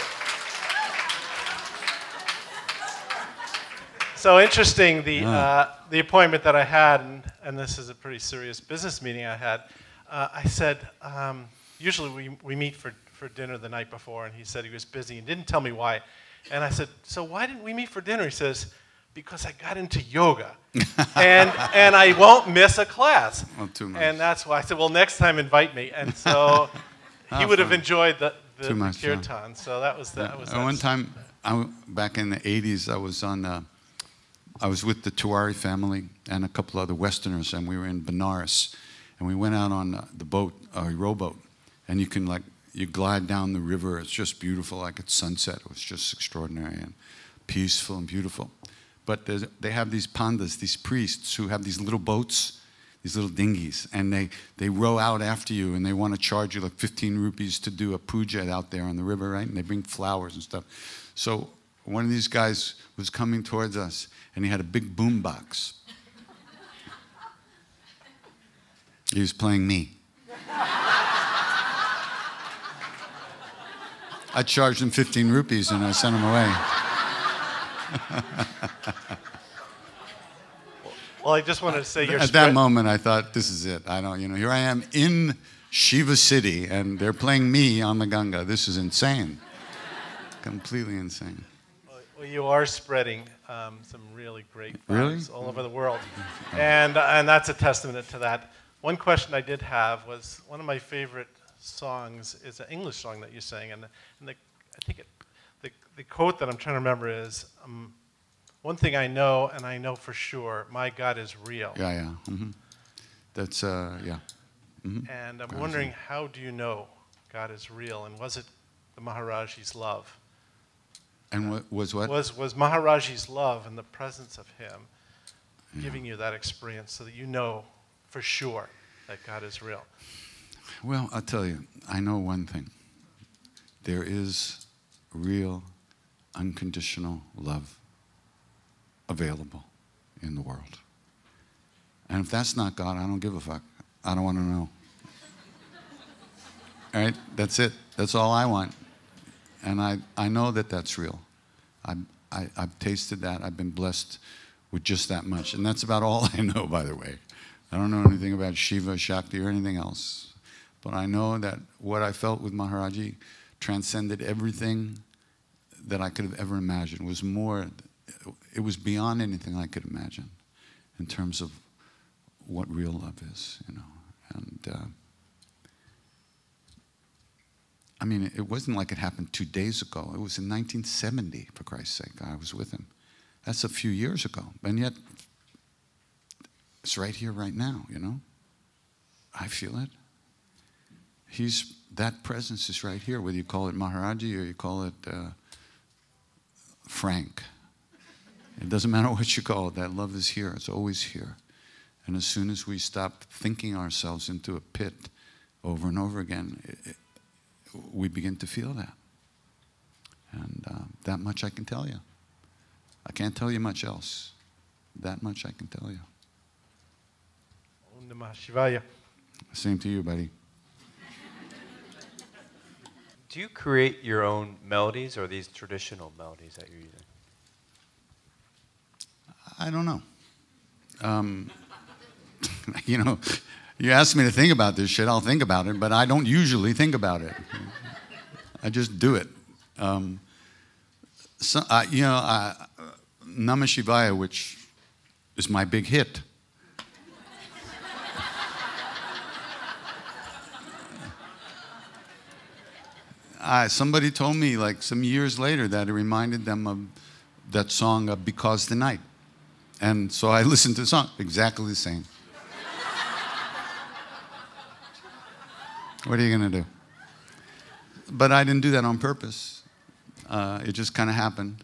[SPEAKER 18] So interesting, the appointment that I had, and this is a pretty serious business meeting I had, I said, usually we meet for dinner the night before, and he said he was busy and didn't tell me why. And I said, so why didn't we meet for dinner? He says, because I got into yoga, and I won't miss a class.
[SPEAKER 1] Oh, too much.
[SPEAKER 18] And that's why I said, well, next time invite me. And so he would have enjoyed the kirtan. So that was that.
[SPEAKER 1] One time, back in the 80s, I was with the Tiwari family and a couple other Westerners, and we were in Benares, and we went out on the boat, a rowboat, and you glide down the river. It's just beautiful, like at sunset. It was just extraordinary and peaceful and beautiful. But they have these pandas, these priests, who have these little boats, these little dinghies, and they row out after you, and they want to charge you like 15 rupees to do a puja out there on the river, right? And they bring flowers and stuff. So one of these guys was coming towards us, and he had a big boom box. He was playing me. I charged him 15 rupees and I sent him away.
[SPEAKER 18] Well, I just wanted to say
[SPEAKER 1] at that moment I thought, this is it. Here I am in Shiva City and they're playing me on the Ganga. This is insane. Completely insane.
[SPEAKER 18] Well, you are spreading some really great vibes all over the world.
[SPEAKER 1] Oh.
[SPEAKER 18] And that's a testament to that. One question I did have was, one of my favorite songs is an English song that you sang, and I think the quote that I'm trying to remember is, one thing I know, and I know for sure, my God is real.
[SPEAKER 1] Yeah. That's, yeah.
[SPEAKER 18] And I'm wondering, how do you know God is real, and was it the Maharaji's love?
[SPEAKER 1] And was what?
[SPEAKER 18] Was Maharaji's love and the presence of him giving you that experience so that you know for sure that God is real?
[SPEAKER 1] Well, I'll tell you, I know one thing. There is real, unconditional love available in the world. And if that's not God, I don't give a fuck. I don't want to know. All right? That's it. That's all I want. And I know that that's real. I've tasted that. I've been blessed with just that much. And that's about all I know, by the way. I don't know anything about Shiva, Shakti, or anything else. But I know that what I felt with Maharaji transcended everything that I could have ever imagined. It was beyond anything I could imagine in terms of what real love is, And I mean, it wasn't like it happened 2 days ago. It was in 1970, for Christ's sake. I was with him. That's a few years ago. And yet, it's right here, right now, I feel it. That presence is right here, whether you call it Maharaji or you call it Frank. It doesn't matter what you call it. That love is here. It's always here. And as soon as we stop thinking ourselves into a pit over and over again, we begin to feel that. And that much I can tell you. I can't tell you much else. That much I can tell you.
[SPEAKER 18] Om Namah Shivaya.
[SPEAKER 1] Same to you, buddy.
[SPEAKER 19] Do you create your own melodies, or are these traditional melodies that you're using?
[SPEAKER 1] I don't know. You ask me to think about this shit, I'll think about it, but I don't usually think about it. I just do it. Namah Shivaya, which is my big hit. somebody told me like some years later that it reminded them of that song Because the Night. And so I listened to the song, exactly the same. What are you going to do? But I didn't do that on purpose. It just kind of happened.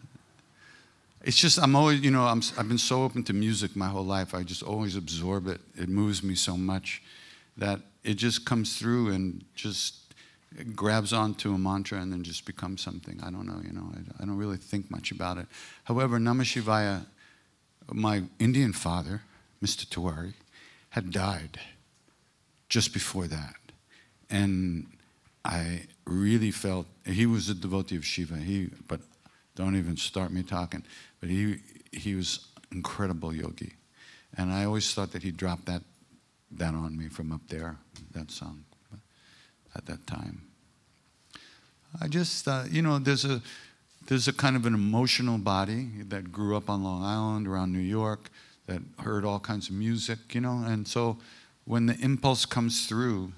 [SPEAKER 1] It's just, I'm always, you know, I've been so open to music my whole life. I just always absorb it. It moves me so much that it just comes through and just it grabs onto a mantra and then just becomes something. I don't know, you know. I don't really think much about it. However, Namah Shivaya, my Indian father, Mr. Tiwari, had died just before that. And I really felt, he was a devotee of Shiva, but don't even start me talking. But he was incredible yogi. And I always thought that he dropped that on me from up there, that song, at that time. I just, you know, there's a kind of an emotional body that grew up on Long Island, around New York, that heard all kinds of music, you know. And so when the impulse comes through,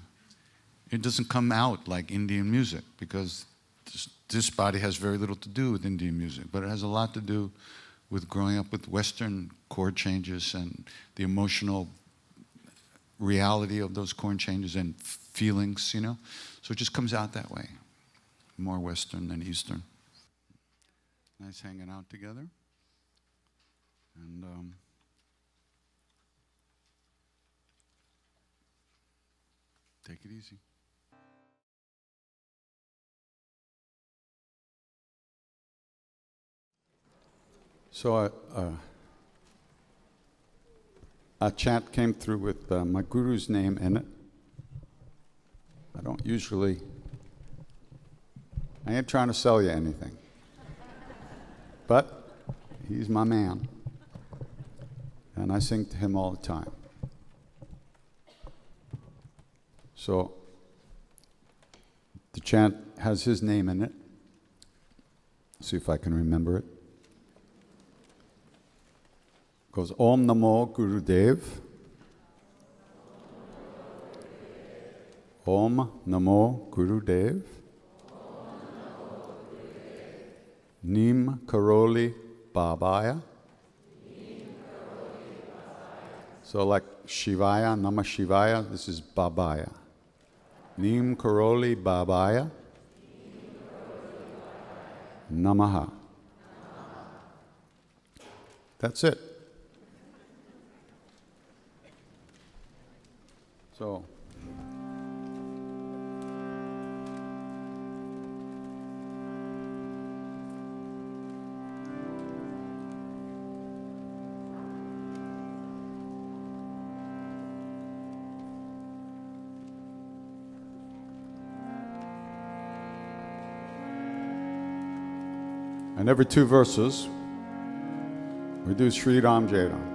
[SPEAKER 1] it doesn't come out like Indian music, because this body has very little to do with Indian music, but it has a lot to do with growing up with Western chord changes and the emotional reality of those chord changes and feelings, you know. So it just comes out that way, more Western than Eastern. Nice hanging out together. And take it easy. So a chant came through with my guru's name in it. I ain't trying to sell you anything, but he's my man, and I sing to him all the time. So the chant has his name in it. See if I can remember it. It goes Om Namo Gurudev. Om Namo Gurudev. Neem Karoli Babaya. So like Shivaya, Namah Shivaya, this is Babaya. Neem Karoli Babaya. Namaha. That's it. So. And every 2 verses, we do Sri Ram Jai Ram.